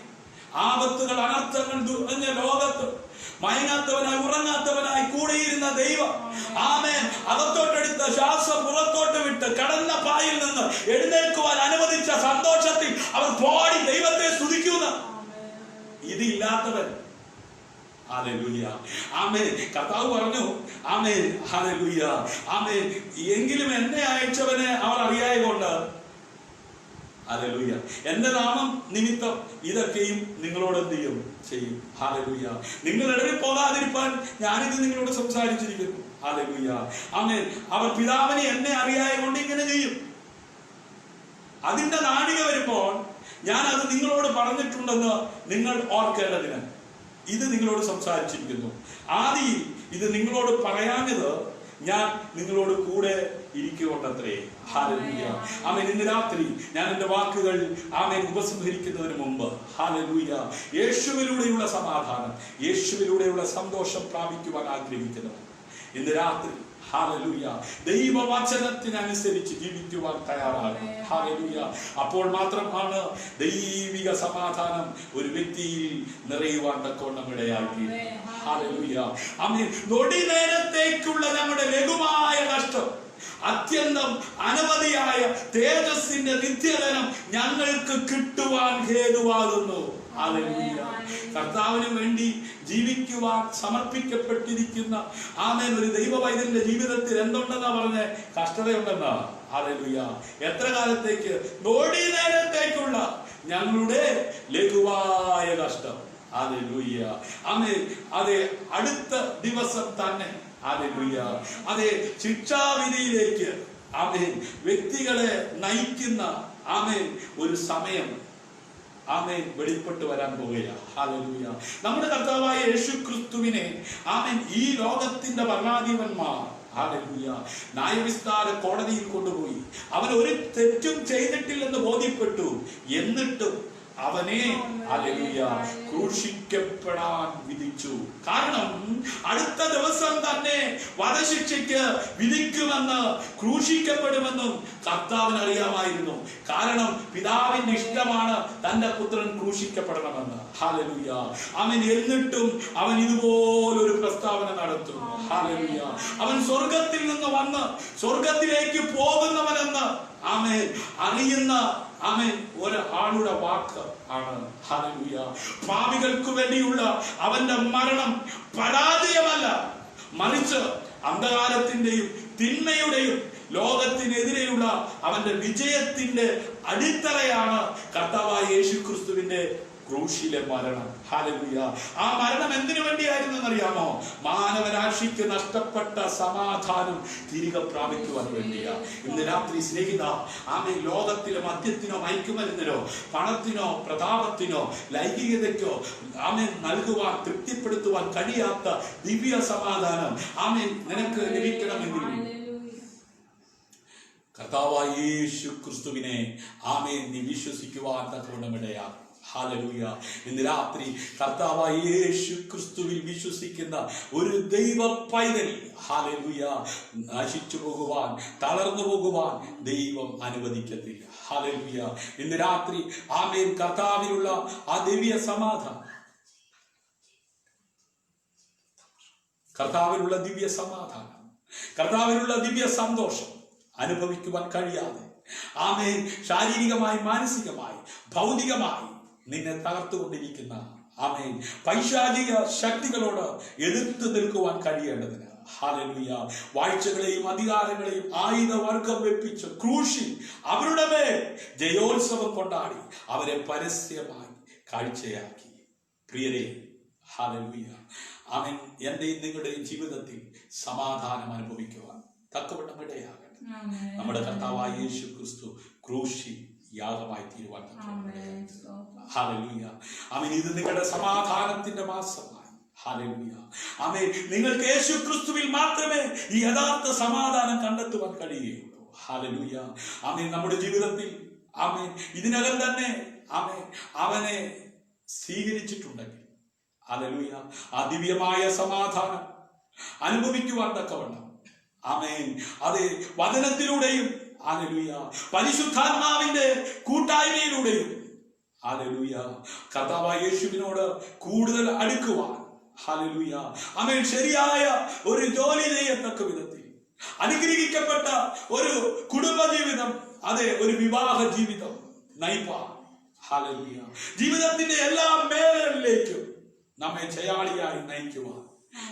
ആപത്തുകൾ, അനർത്ഥങ്ങൾ നിറഞ്ഞ ലോകത്ത് മയങ്ങാത്തവനായി ഉറങ്ങാത്തവനായി കൂടിയിരുന്ന ദൈവം ആമേൻ അകത്തോട്ടെടുത്ത ശ്വാസം പുറത്തോട്ട് വിട്ട് കടന്ന പായിൽ നിന്ന് എഴുന്നേൽക്കുവാൻ അനുവദിച്ച സന്തോഷത്തിൽ അവർ പാടി ദൈവത്തെ സ്തുതിക്കുന്ന ഇതില്ലാത്തവൻ. ഹല്ലേലൂയ. ആമേൻ. കർത്താവ് പറഞ്ഞു ആമേൻ, ഹല്ലേലൂയ, ആമേൻ, എങ്കിലും എന്നെ അയച്ചവനെ അവർ അറിയായകൊണ്ട് ഹല്ലേലൂയ എന്റെ നാമം നിമിത്തം ഇതൊക്കെയും നിങ്ങളോട് എന്ത് ചെയ്യും. ഹല്ലേലൂയ. നിങ്ങൾ ഇടയിൽ പോകാതിരിക്കാൻ ഞാനിത് നിങ്ങളോട് സംസാരിച്ചിരിക്കുന്നു. ഹല്ലേലൂയ. ആമേൻ. അവർ പിതാവിനെ എന്നെ അറിയായ കൊണ്ട് ഇങ്ങനെ ചെയ്യും. അതിന്റെ നാഴിക വരുമ്പോൾ ഞാൻ അത് നിങ്ങളോട് പറഞ്ഞിട്ടുണ്ടെന്ന് നിങ്ങൾ ഓർക്കേണ്ടതിന് ഇത് നിങ്ങളോട് സംസാരിച്ചിരിക്കുന്നു. ആദിയിൽ ഇത് നിങ്ങളോട് പറയാഞ്ഞത് ഞാൻ നിങ്ങളോട് കൂടെ ഇരിക്കൊണ്ടത്രേ. ഹല്ലേലൂയ. ആമേൻ. ഇന്ന് രാത്രി ഞാൻ എന്റെ വാക്കുകൾ ആമേൻ ഉപസംഹരിക്കുന്നതിന് മുമ്പ് ഹല്ലേലൂയ യേശുവിലൂടെയുള്ള സമാധാനം, യേശുവിലൂടെയുള്ള സന്തോഷം പ്രാപിക്കുവാൻ ആഗ്രഹിക്കുന്നവർ ഇന്ന് രാത്രി ഹല്ലേലൂയ. ദൈവവചനത്തിനനുസരിച്ച് ജീവിക്കുവാൻ തയ്യാറാകും. ഹല്ലേലൂയ. അപ്പോൾ മാത്രമാണ് ദൈവിക സമാധാനം ഒരു വ്യക്തിയിൽ നിറയുവാൻ തക്കവണ്ണം ഇടയാക്കി. ഹല്ലേലൂയ. ആമേൻ. നൊടി നേരത്തേക്കുള്ള നമ്മുടെ ലഘുവായ നഷ്ടം അത്യന്തം അനവധിയായ തേജസ്സിന്റെ നിത്യധനം ഞങ്ങൾക്ക് കിട്ടുവാൻ ഹേതുവാകുന്നു. ഹല്ലേലൂയ. കർത്താവിന് വേണ്ടി ജീവിക്കുവാൻ സമർപ്പിക്കപ്പെട്ടിരിക്കുന്ന ആമേൻ ഒരു ദൈവവൈദ്യന്റെ ജീവിതത്തിൽ എന്തുണ്ടെന്നാ പറഞ്ഞേ? കഷ്ടതയുണ്ടെന്നാ. ഹല്ലേലൂയ. എത്ര കാലത്തേക്ക്? നൊടി നേരത്തേക്കുള്ള ഞങ്ങളുടെ ലഘുവായ കഷ്ടം. ഹല്ലേലൂയ. ആമേൻ. അതെ, അടുത്ത ദിവസം തന്നെ ഹല്ലേലൂയ അതെ ശിക്ഷാവിധിയിലേക്ക് ആമേൻ വ്യക്തികളെ നയിക്കുന്ന ആമേൻ ഒരു സമയം ആമേൻ വെളിപ്പെട്ട് വരാൻ പോവുകയാണ്. ഹല്ലേലൂയ. നമ്മുടെ കർത്താവായ യേശു ക്രിസ്തുവിനെ ആമേൻ ഈ ലോകത്തിന്റെ ഭരണാധിപന്മാർ ഹല്ലേലൂയ ന്യായവിസ്താര കോടതിയിൽ കൊണ്ടുപോയി. അവൻ ഒരു തെറ്റും ചെയ്തിട്ടില്ലെന്ന് ബോധ്യപ്പെട്ടു. എന്നിട്ടും അവനെ ഹല്ലേലൂയ ക്രൂശിക്കപ്പെടാൻ വിധിച്ചു. കാരണം അടുത്ത ദിവസം തന്നെ വധശിക്ഷയ്ക്ക് വിധിക്കുമെന്ന്, ക്രൂശിക്കപ്പെടുമെന്നും കർത്താവിന് അറിയാമായിരുന്നു. കാരണം പിതാവിന്റെ ഇഷ്ടമാണ് തന്റെ പുത്രൻ ക്രൂശിക്കപ്പെടണമെന്ന്. ഹല്ലേലൂയ. അവൻ എന്നിട്ടും അവൻ ഇതുപോലൊരു പ്രസ്താവന നടത്തും. ഹല്ലേലൂയ. അവൻ സ്വർഗത്തിൽ നിന്ന് വന്ന് സ്വർഗത്തിലേക്ക് പോകുന്നവനെന്ന് ആമേൻ അറിയുന്ന ആമേൻ ഒരാളുടെ വാക്ക് ആണ്. ഹല്ലേലൂയ. പാപികൾക്ക് വേണ്ടിയുള്ള അവന്റെ മരണം പരാജയമല്ല, മറിച്ച് അന്ധകാരത്തിന്റെയും തിന്മയുടെയും ലോകത്തിനെതിരെയുള്ള അവന്റെ വിജയത്തിന്റെ അടിത്തറയാണ് കർത്താവായ യേശു ക്രിസ്തുവിന്റെ ക്രൂശിലെ മരണം. ഹല്ലേലൂയ. ആ മരണം എന്തിനു വേണ്ടിയായിരുന്നു എന്നറിയാമോ? മാനവരാശിക്ക് നഷ്ടപ്പെട്ട സമാധാനം തിരികെ പ്രാപിക്കുവാൻ വേണ്ടിയാ. ഇന്ന് രാത്രി സ്നേഹിത ആമേൻ ലോകത്തിലെ മദ്യത്തിനോ മയക്കുമരുന്നിനോ പണത്തിനോ പ്രതാപത്തിനോ ലൈംഗികതയ്ക്കോ ആമേൻ നൽകുവാൻ തൃപ്തിപ്പെടുത്തുവാൻ കഴിയാത്ത ദിവ്യ സമാധാനം ആമേൻ നിനക്ക് ലഭിക്കണമെങ്കിൽ കർത്താവായ യേശു ക്രിസ്തുവിനെ ആമേൻ നീ വിശ്വസിക്കുവാൻ തക്കവണ്ണം ഇടയാകും. ഹല്ലേലൂയ. ഇന്ന് രാത്രി കർത്താവായ യേശു ക്രിസ്തുവിൽ വിശ്വസിക്കുന്ന ഒരു ദൈവ പൈതൽ ഹല്ലേലൂയ നശിച്ചു പോകുവാൻ, തളർന്നു പോകുവാൻ ദൈവം അനുവദിക്കത്തില്ല. ഹല്ലേലൂയ. ഇന്ന് രാത്രി ആമേൻ കർത്താവിലുള്ള ആ ദിവ്യ സമാധാനം, കർത്താവിലുള്ള ദിവ്യ സമാധാനം, കർത്താവിലുള്ള ദിവ്യ സന്തോഷം അനുഭവിക്കുവാൻ കഴിയാതെ ആമേൻ ശാരീരികമായി, മാനസികമായി, ഭൗതികമായി നിന്നെ തകർത്തുകൊണ്ടിരിക്കുന്ന ആമേൻ പൈശാചിക ശക്തികളോട് എതിർത്ത് നിൽക്കുവാൻ കഴിയേണ്ടതിന് ഹല്ലേലൂയ വാഴ്ചകളെയും അധികാരങ്ങളെയും ആയുധവർഗം വെപ്പിച്ച് ക്രൂശി അവരുടെ മേൽ ജയോത്സവം കൊണ്ടാടി അവരെ പരസ്യമായി കാഴ്ചയാക്കി. പ്രിയരെ, ഹല്ലേലൂയ. ആമേൻ. എന്റെയും നിങ്ങളുടെയും ജീവിതത്തിൽ സമാധാനം അനുഭവിക്കുവാൻ തക്കവണ്ണം ഇടയാകട്ടെ. നമ്മുടെ കർത്താവായ യേശു ക്രിസ്തു ക്രൂശി യാഗമായി തീരുവാൻ. ഹല്ലേലൂയ. ആമേൻ. ഇത് നിങ്ങളുടെ സമാധാനത്തിന്റെ മാസമായി. ഹല്ലേലൂയ. ആമേൻ. നിങ്ങൾക്ക് യേശു ക്രിസ്തുവിൽ മാത്രമേ ഈ യഥാർത്ഥ സമാധാനം കണ്ടെത്തുവാൻ കഴിയുകയുള്ളൂ. ഹല്ലേലൂയ. ആമേൻ. നമ്മുടെ ജീവിതത്തിൽ ആമേൻ ഇതിനകം തന്നെ ആമേൻ അവനെ സ്വീകരിച്ചിട്ടുണ്ടെങ്കിൽ ഹല്ലേലൂയ ആ ദിവ്യമായ സമാധാനം അനുഭവിക്കുവാൻ തക്കവണ്ണം ആമേൻ അതെ വചനത്തിലൂടെയും ഹല്ലേലൂയ പരിശുദ്ധാത്മാവിന്റെ കൂട്ടായ്മയിലൂടെയും ഹല്ലേലൂയ കർത്താവായ യേശുവിനോട് കൂടുതൽ അടുക്കുവാൻ ഹല്ലേലൂയ ആമേൻ ശരിയായ ഒരു ജോലി ചെയ്യത്തക്ക വിധത്തിൽ അനുഗ്രഹിക്കപ്പെട്ട ഒരു കുടുംബജീവിതം, അതെ ഒരു വിവാഹ ജീവിതം നയിപ്പാൻ ഹല്ലേലൂയ ജീവിതത്തിന്റെ എല്ലാ മേഖലകളിലേക്കും നമ്മെ ജയാളിയായി നയിക്കുവാൻ,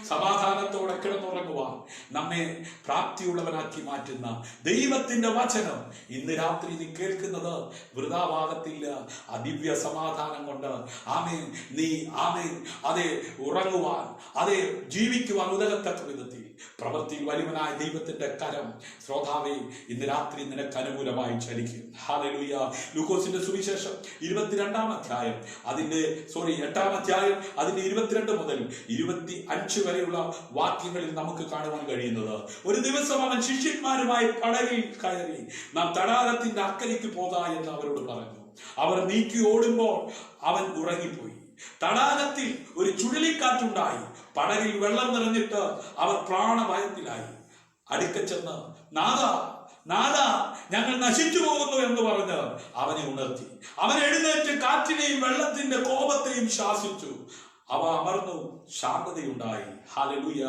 സമാധാനത്തോടെ കിടന്നുറങ്ങുവാൻ നമ്മെ പ്രാപ്തിയുള്ളവനാക്കി മാറ്റുന്ന ദൈവത്തിന്റെ വചനം ഇന്ന് രാത്രി നീ കേൾക്കുന്നത് വൃഥാഭാഗത്തില്ല. ദിവ്യ സമാധാനം കൊണ്ട് ആമേൻ നീ ആമേൻ അതെ ഉറങ്ങുവാൻ, അതെ ജീവിക്കുവാൻ ഉതകത്തക്ക വിധത്തിൽ പ്രവൃത്തിയിൽ വലിയവനായ ദൈവത്തിന്റെ കരം ശ്രോതാവേ ഇന്ന് രാത്രി നിനക്ക് അനുകൂലമായി ചലിക്കും. ഹല്ലേലൂയ. ലൂക്കോസിന്റെ സുവിശേഷം 22-ാം അധ്യായം അതിന്റെ 8-ാം അധ്യായം അതിന്റെ 22 മുതൽ 25 വരെയുള്ള വാക്യങ്ങളിൽ നമുക്ക് കാണുവാൻ കഴിയുന്നത്, ഒരു ദിവസം അവൻ ശിഷ്യന്മാരുമായി പടകിൽ കയറി നാം തടാകത്തിന്റെ അക്കരയ്ക്ക് പോകാ എന്ന് അവരോട് പറഞ്ഞു. അവർ നീക്കി ഓടുമ്പോൾ അവൻ ഉറങ്ങിപ്പോയി. തടാകത്തിൽ ഒരു ചുഴലിക്കാറ്റുണ്ടായി. പടകിൽ വെള്ളം നിറഞ്ഞിട്ട് അവർ പ്രാണഭയത്തിലായി. അടുക്ക ചെന്ന് നാഥ ഞങ്ങൾ നശിച്ചു പോകുന്നു എന്ന് പറഞ്ഞ് അവനെ ഉണർത്തി. അവൻ എഴുന്നേറ്റ് കാറ്റിനെയും വെള്ളത്തിന്റെ കോപത്തെയും ശാസിച്ചു. അവ അമർന്നു, ശാന്തതയുണ്ടായി. ഹല്ലേലൂയ.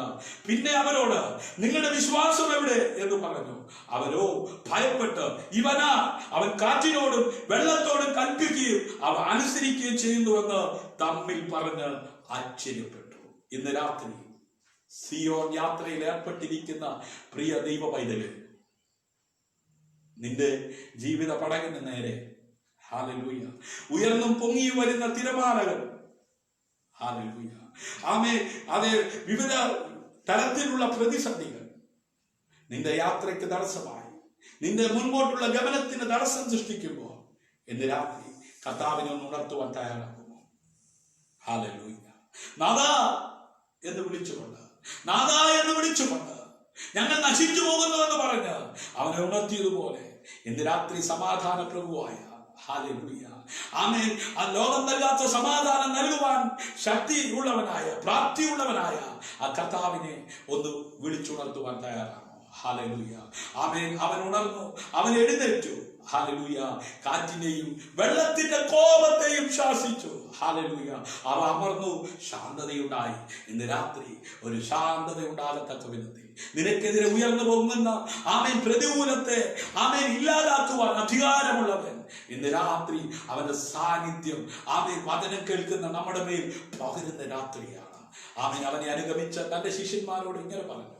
പിന്നെ അവരോട് നിങ്ങളുടെ വിശ്വാസം എവിടെ എന്ന് പറഞ്ഞു. അവരോ ഭയപ്പെട്ട് ഇവനാ അവൻ കാറ്റിനോടും വെള്ളത്തോടും കൽപ്പിക്കുകയും അവ അനുസരിക്കുകയും ചെയ്യുന്നുവെന്ന് തമ്മിൽ പറഞ്ഞ് ആശ്ചര്യപ്പെട്ടു. ഇന്ന് രാത്രി സിയോൻ യാത്രയിൽ ഏർപ്പെട്ടിരിക്കുന്ന പ്രിയ ദൈവ പൈതല്, നിന്റെ ജീവിത പടകിന് നേരെ ഹല്ലേലൂയ ഉയർന്നും പൊങ്ങിയും വരുന്ന തിരമാലകൾ, ഹല്ലേലൂയ ആമേൻ, അതേ വിവിധ തരത്തിലുള്ള പ്രതിസന്ധികൾ നിന്റെ യാത്രയ്ക്ക് തടസ്സമായി, നിന്റെ മുൻപോട്ടുള്ള ഗമനത്തിന് തടസ്സം സൃഷ്ടിക്കുമ്പോൾ ഇന്ന് രാത്രി കർത്താവിനെ ഒന്ന് ഉണർത്തുവാൻ തയ്യാറാകുമോ? ഹല്ലേലൂയ. നാഥാ എന്ന് വിളിച്ചുകൊണ്ട് ഞങ്ങൾ നശിച്ചു പോകുന്നുവെന്ന് പറഞ്ഞ് അവനെ ഉണർത്തിയതുപോലെ ഇന്ന് രാത്രി സമാധാന പ്രഭുവായ ഹല്ലേലൂയ ആമേൻ, ആ ലോകം നൽകാത്ത സമാധാനം നൽകുവാൻ ശക്തി ഉള്ളവനായ പ്രാപ്തിയുള്ളവനായ ആ കർത്താവിനെ ഒന്ന് വിളിച്ചുണർത്തുവാൻ തയ്യാറാണോ? ഹല്ലേലൂയ ആമേൻ. അവൻ ഉണർന്നു, അവൻ എഴുന്നേറ്റു. ഹല്ലേലൂയ. കാറ്റിനെയും വെള്ളത്തിന്റെ കോപത്തെയും ശാസിച്ചു. ഹല്ലേലൂയ. അവ അമർന്നു, ശാന്തതയുണ്ടായി. ഇന്ന് രാത്രി ഒരു ശാന്തത ഉണ്ടാകത്തക്ക വിധത്തിൽ നിനക്കെതിരെ ഉയർന്നു പോകുന്ന ആമേൻ പ്രതികൂലത്തെ ആമേൻ ഇല്ലാതാക്കുവാൻ അധികാരമുള്ളവൻ ഇന്ന് രാത്രി അവന്റെ സാന്നിധ്യം ആമേൻ വചനം കേൾക്കുന്ന നമ്മുടെ മേൽ പകരുന്ന രാത്രിയാണ്. ആമേൻ. അവനെ അനുഗമിച്ച തന്റെ ശിഷ്യന്മാരോട് ഇങ്ങനെ പറഞ്ഞു,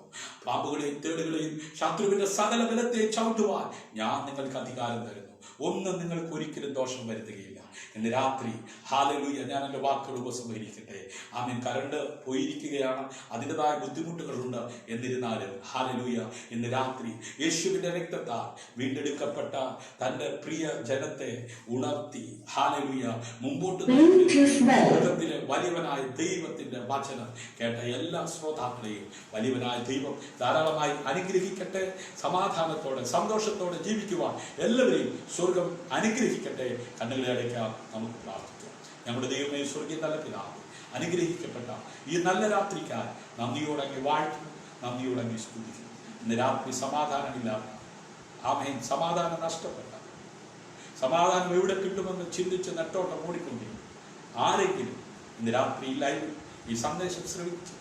പാമ്പുകളെയും തേടുകളെയും ശത്രുവിന്റെ സകല ബലത്തെ ചവിട്ടുവാൻ ഞാൻ നിങ്ങൾക്ക് അധികാരം തരുന്നു, ഒന്നും നിങ്ങൾക്ക് ഒരിക്കലും ദോഷം വരുത്തുകയില്ല. ഇന്ന് രാത്രി ഹല്ലേലൂയ ഞാൻ എൻ്റെ വാക്കുകൾ ഉപസംഹരിക്കട്ടെ. ആമേൻ. കരണ്ട് പോയിരിക്കുകയാണ്, അതിൻ്റെതായ ബുദ്ധിമുട്ടുകളുണ്ട്. എന്നിരുന്നാലും ഹല്ലേലൂയ ഇന്ന് രാത്രി യേശുവിന്റെ രക്തത്താൽ വീണ്ടെടുക്കപ്പെട്ട തന്റെ പ്രിയ ജനത്തെ ഉണർത്തി ഹല്ലേലൂയ മുമ്പോട്ട് ലോകത്തിലെ വലിയവനായ ദൈവത്തിന്റെ വചനം കേട്ട എല്ലാ ശ്രോതാക്കളെയും വലിയവനായ ദൈവം ധാരാളമായി അനുഗ്രഹിക്കട്ടെ. സമാധാനത്തോടെ സന്തോഷത്തോടെ ജീവിക്കുവാൻ എല്ലാവരെയും സ്വർഗം അനുഗ്രഹിക്കട്ടെ. കണ്ണുകളെ അടയ്ക്കാം, നമുക്ക് പ്രാർത്ഥിക്കാം. നമ്മുടെ ദൈവമേ, സ്വർഗീയ നല്ല പിതാവേ, അനുഗ്രഹിക്കപ്പെട്ട ഈ നല്ല രാത്രിക്കാർ നന്ദിയോടങ്ങി വാഴ്ത്തുന്നു, നന്ദിയോടങ്ങി സ്തുതിക്കുന്നു. ഇന്ന് രാത്രി സമാധാനമില്ലാത്ത ആമേൻ, സമാധാനം നഷ്ടപ്പെട്ട, സമാധാനം എവിടെ കിട്ടുമെന്ന് ചിന്തിച്ച് നെട്ടോട്ടം ഓടിക്കൊണ്ടിരിക്കും ആരെങ്കിലും ഇന്ന് രാത്രി ലൈവിൽ ഈ സന്ദേശം ശ്രമിച്ച്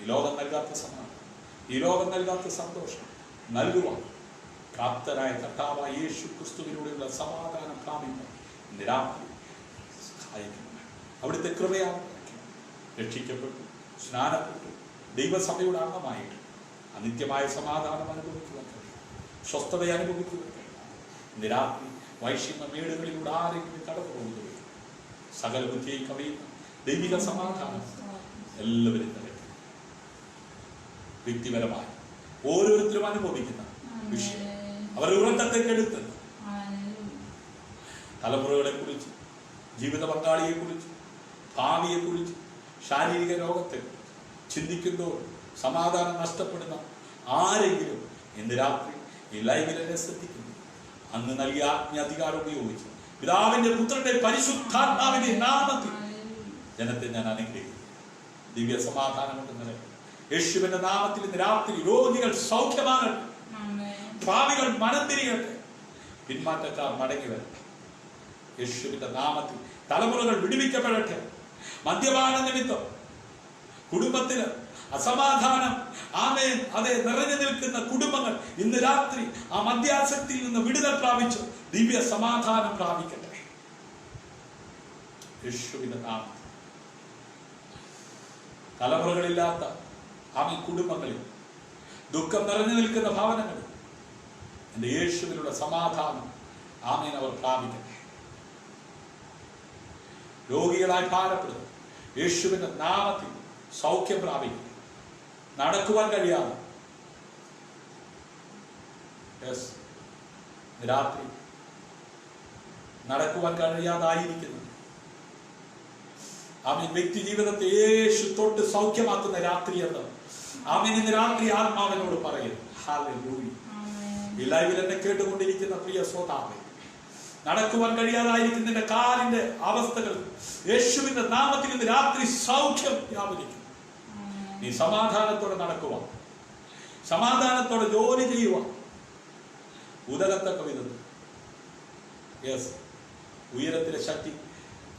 ഈ ലോകം നൽകാത്ത സമാധാനം, ഈ ലോകം നൽകാത്ത സന്തോഷം നൽകുവാൻ പ്രാപ്തരായ കർത്താവായ യേശു ക്രിസ്തുവിലൂടെയുള്ള സമാധാനം പ്രാപിക്കാൻ ഇന്ന് രാത്രി സഹായിക്കുന്നു. അവിടുത്തെ കൃപയാണ് രക്ഷിക്കപ്പെട്ടു, സ്നാനപ്പെട്ടു, ദൈവസഭയുടെ അംഗമായിട്ട് അനിത്യമായ സമാധാനം അനുഭവിക്കുവാൻ കഴിയും, സ്വസ്ഥത അനുഭവിക്കുവാൻ കഴിയും. ഇന്ന് രാത്രി വൈഷമ്യ മേടുകളിലൂടെ ആരെങ്കിലും കടന്നു പോകുന്നത് സകല ബുദ്ധിയെ കവിയുന്ന ദൈവിക സമാധാനം എല്ലാവരും നിറയ്ക്കും. വ്യക്തിപരമായി ഓരോരുത്തരും അനുഭവിക്കുന്ന വിഷയം അവരുടെ ഉറക്കത്തേക്ക് എടുത്ത് തലമുറകളെ കുറിച്ച്, ജീവിത പങ്കാളിയെ കുറിച്ച്, ഭാവിയെ കുറിച്ച്, ശാരീരിക രോഗത്തെ ചിന്തിക്കുമ്പോൾ സമാധാനം നഷ്ടപ്പെടുന്ന ആരെങ്കിലും ഇന്ന് രാത്രി ഈ ലൈവിലെ ശ്രദ്ധിക്കുന്നു, അന്ന് നൽകിയ ആജ്ഞാധികാരം ഉപയോഗിച്ച് പിതാവിന്റെ പുത്രന്റെ പരിശുദ്ധാത്മാവിന്റെ നാമത്തിൽ ജനത്തെ ഞാൻ അനുഗ്രഹിക്കുന്നു. ദിവ്യ സമാധാനം കൊണ്ട് നിറയും. യേശുവിന്റെ നാമത്തിൽ ഇന്ന് രാത്രി രോഗികൾ സൗഖ്യമാകട്ടെ, ഭാവികൾ മനം തിരിയട്ടെ, പിന്മാറ്റക്കാർ മടങ്ങി വരട്ടെ. യേശുവിന്റെ നാമത്തിൽ തലമുറകൾ വിടുവിക്കപ്പെടട്ടെ. മദ്യപാന നിമിത്തം കുടുംബത്തിന് അസമാധാനം ആമേൻ അതേ നിറഞ്ഞു നിൽക്കുന്ന കുടുംബങ്ങൾ ഇന്ന് രാത്രി ആ മദ്യാസക്തിയിൽ നിന്ന് വിടുതൽ പ്രാപിച്ചു ദിവ്യ സമാധാനം പ്രാപിക്കട്ടെ. യേശുവിന്റെ നാമത്തിൽ തലമുറകളില്ലാത്ത ആമേൻ കുടുംബങ്ങളിൽ, ദുഃഖം നിറഞ്ഞു നിൽക്കുന്ന ഭവനങ്ങളിൽ എന്റെ യേശുവിനുള്ള സമാധാനം ആമേൻ അവർ പ്രാപിക്കട്ടെ. രോഗികളായി ഭാരപ്പെടുന്നു യേശുവിന്റെ നാമത്തിൽ സൗഖ്യം പ്രാപിക്കും. നടക്കുവാൻ കഴിയാതെ രാത്രി നടക്കുവാൻ കഴിയാതായിരിക്കുന്നു ആമേൻ വ്യക്തി ജീവിതത്തെ യേശു തൊട്ട് സൗഖ്യമാക്കുന്ന രാത്രി എന്ന് ആമേൻ ഇന്ന് രാത്രി ആത്മാവിനോട് പറയുന്നു. ഹല്ലേലൂയ. ഈ ലൈവിൽ എന്നെ കേട്ടുകൊണ്ടിരിക്കുന്ന പ്രിയ ശ്രോതാവേ, നടക്കുവാൻ കഴിയാതായിരിക്കുന്ന നിന്റെ കാലിന്റെ അവസ്ഥകൾ യേശുവിന്റെ നാമത്തിൽ ഇന്ന് രാത്രി സൗഖ്യം വ്യാപരിക്കും. നീ സമാധാനത്തോടെ നടക്കുവാൻ, സമാധാനത്തോടെ ജോലി ചെയ്യുക. ഉദകത്തക്ക വിധത്തിൽ. യെസ്, ഉയരത്തിലെ ശക്തി,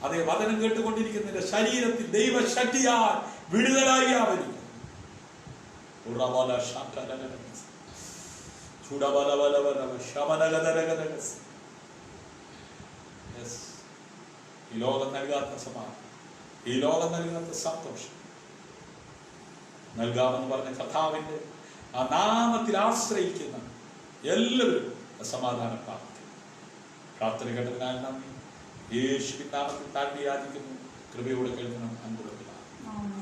അതേ വചനം കേട്ടുകൊണ്ടിരിക്കുന്നതിന്റെ ശരീരത്തിൽ ദൈവശക്തിയാൽ വിടുതലായി ആവരിക്കും. ഈ ലോകം നൽകാത്ത സമാധാനം, ഈ ലോകം നൽകാത്ത സന്തോഷം നൽകാമെന്ന് പറഞ്ഞ കർത്താവിന്റെ ആ നാമത്തിൽ ആശ്രയിക്കുന്ന എല്ലാവരും സമാധാനം പ്രാപിക്കും. പ്രാർത്ഥന കേട്ടതിനാൽ നന്ദി. യേശുവിൻ നാമത്തിൽ താഴ്ത്തി യാചിക്കുന്നു. കൃപയോടെ കേൾക്കണം. അനുഗ്രഹത്തിലാണ്.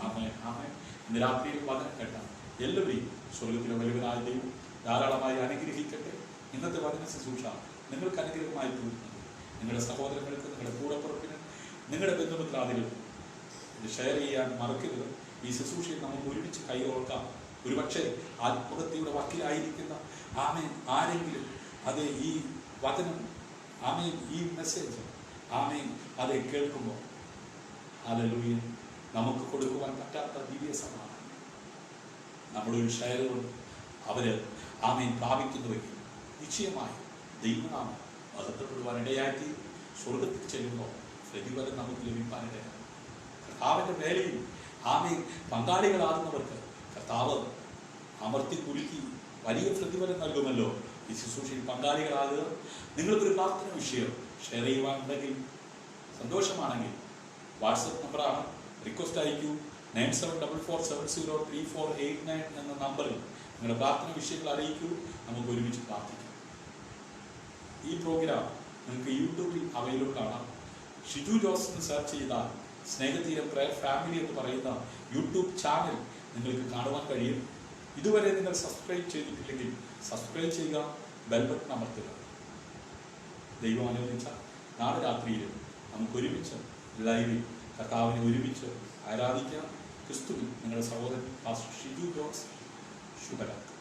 ആമേൻ, ആമേൻ. ഇന്ന് രാത്രിയിൽ വചനം കേട്ട എല്ലാവരെയും സ്വർഗത്തിലെ വലുവനായ ദൈവം ധാരാളമായി അനുഗ്രഹിക്കട്ടെ. ഇന്നത്തെ വചന ശുശ്രൂഷ നിങ്ങൾക്ക് അനുഗ്രഹമായി തീർന്നത് നിങ്ങളുടെ സഹോദരങ്ങൾക്ക്, നിങ്ങളുടെ കൂടപ്പുറപ്പിന്, നിങ്ങളുടെ ബന്ധുമിത്രാദികൾക്ക് ഇത് ഷെയർ ചെയ്യാൻ മറക്കരുത്. ഈ ശുശ്രൂഷയിൽ നമുക്ക് ഒരുമിച്ച് കൈകോർക്കാം. ഒരുപക്ഷെ ആത്മഹത്യയുടെ വക്കിലായിരിക്കുന്ന ആമേൻ ആരെങ്കിലും അതേ ഈ വചനം, ആമേൻ ഈ മെസ്സേജ്, ആമേൻ അതേ കേൾക്കുമ്പോൾ ഹല്ലേലൂയ നമുക്ക് കൊടുക്കുവാൻ പറ്റാത്ത ദിവ്യ സമാധാനം നമ്മളൊരു ഷെയർ കൊണ്ട് അവര് ആമേൻ പ്രാപിക്കുന്നുവെങ്കിൽ നിശ്ചയമായി ദൈവനാമം ബന്ധപ്പെടുവാൻ ഇടയാക്കി സ്വർഗത്തിൽ ചെല്ലുമ്പോൾ പ്രതിഫലം നമുക്ക് ലഭിക്കാനിടയാണ്. കർത്താവിന്റെ വേലയിൽ ആമേൻ പങ്കാളികളാകുന്നവർക്ക് കർത്താവ് അമർത്തി കുലുക്കി വലിയ പ്രതിഫലം നൽകുമല്ലോ. ഈ ശുശ്രൂഷയിൽ പങ്കാളികളാകുക. നിങ്ങൾക്കൊരു പ്രാർത്ഥന വിഷയം ഷെയർ ചെയ്യുവാനുണ്ടെങ്കിൽ, സന്തോഷമാണെങ്കിൽ വാട്സപ്പ് നമ്പറാണ്, റിക്വസ്റ്റ് അയക്കൂ. 9744703489 എന്ന നമ്പറിൽ നിങ്ങളുടെ പ്രാർത്ഥന വിഷയങ്ങൾ അറിയിക്കൂ. നമുക്ക് ഒരുമിച്ച് പ്രാർത്ഥിക്കാം. ഈ പ്രോഗ്രാം നിങ്ങൾക്ക് യൂട്യൂബിൽ അവൈലബിൾ ആണ്. ഷിജു ജോസ് എന്ന് സെർച്ച് ചെയ്താൽ സ്നേഹതീരം പ്രയർ ഫാമിലി എന്ന് പറയുന്ന യൂട്യൂബ് ചാനൽ നിങ്ങൾക്ക് കാണുവാൻ കഴിയും. ഇതുവരെ നിങ്ങൾ സബ്സ്ക്രൈബ് ചെയ്തിട്ടില്ലെങ്കിൽ സബ്സ്ക്രൈബ് ചെയ്യുക, ബെൽ ബട്ടൺ അമർത്തുക. ദൈവം അനുവദിച്ച നാളെ രാത്രിയിലും നമുക്ക് ഒരുമിച്ച് ലൈവിൽ കർത്താവിനെ ഒരുമിച്ച് ആരാധിക്കാം. ക്രിസ്തുവിൽ നിങ്ങളുടെ സഹോദരൻ പാസ്റ്റർ ഷിജു ജോസ്. ശുഭരാത്രി.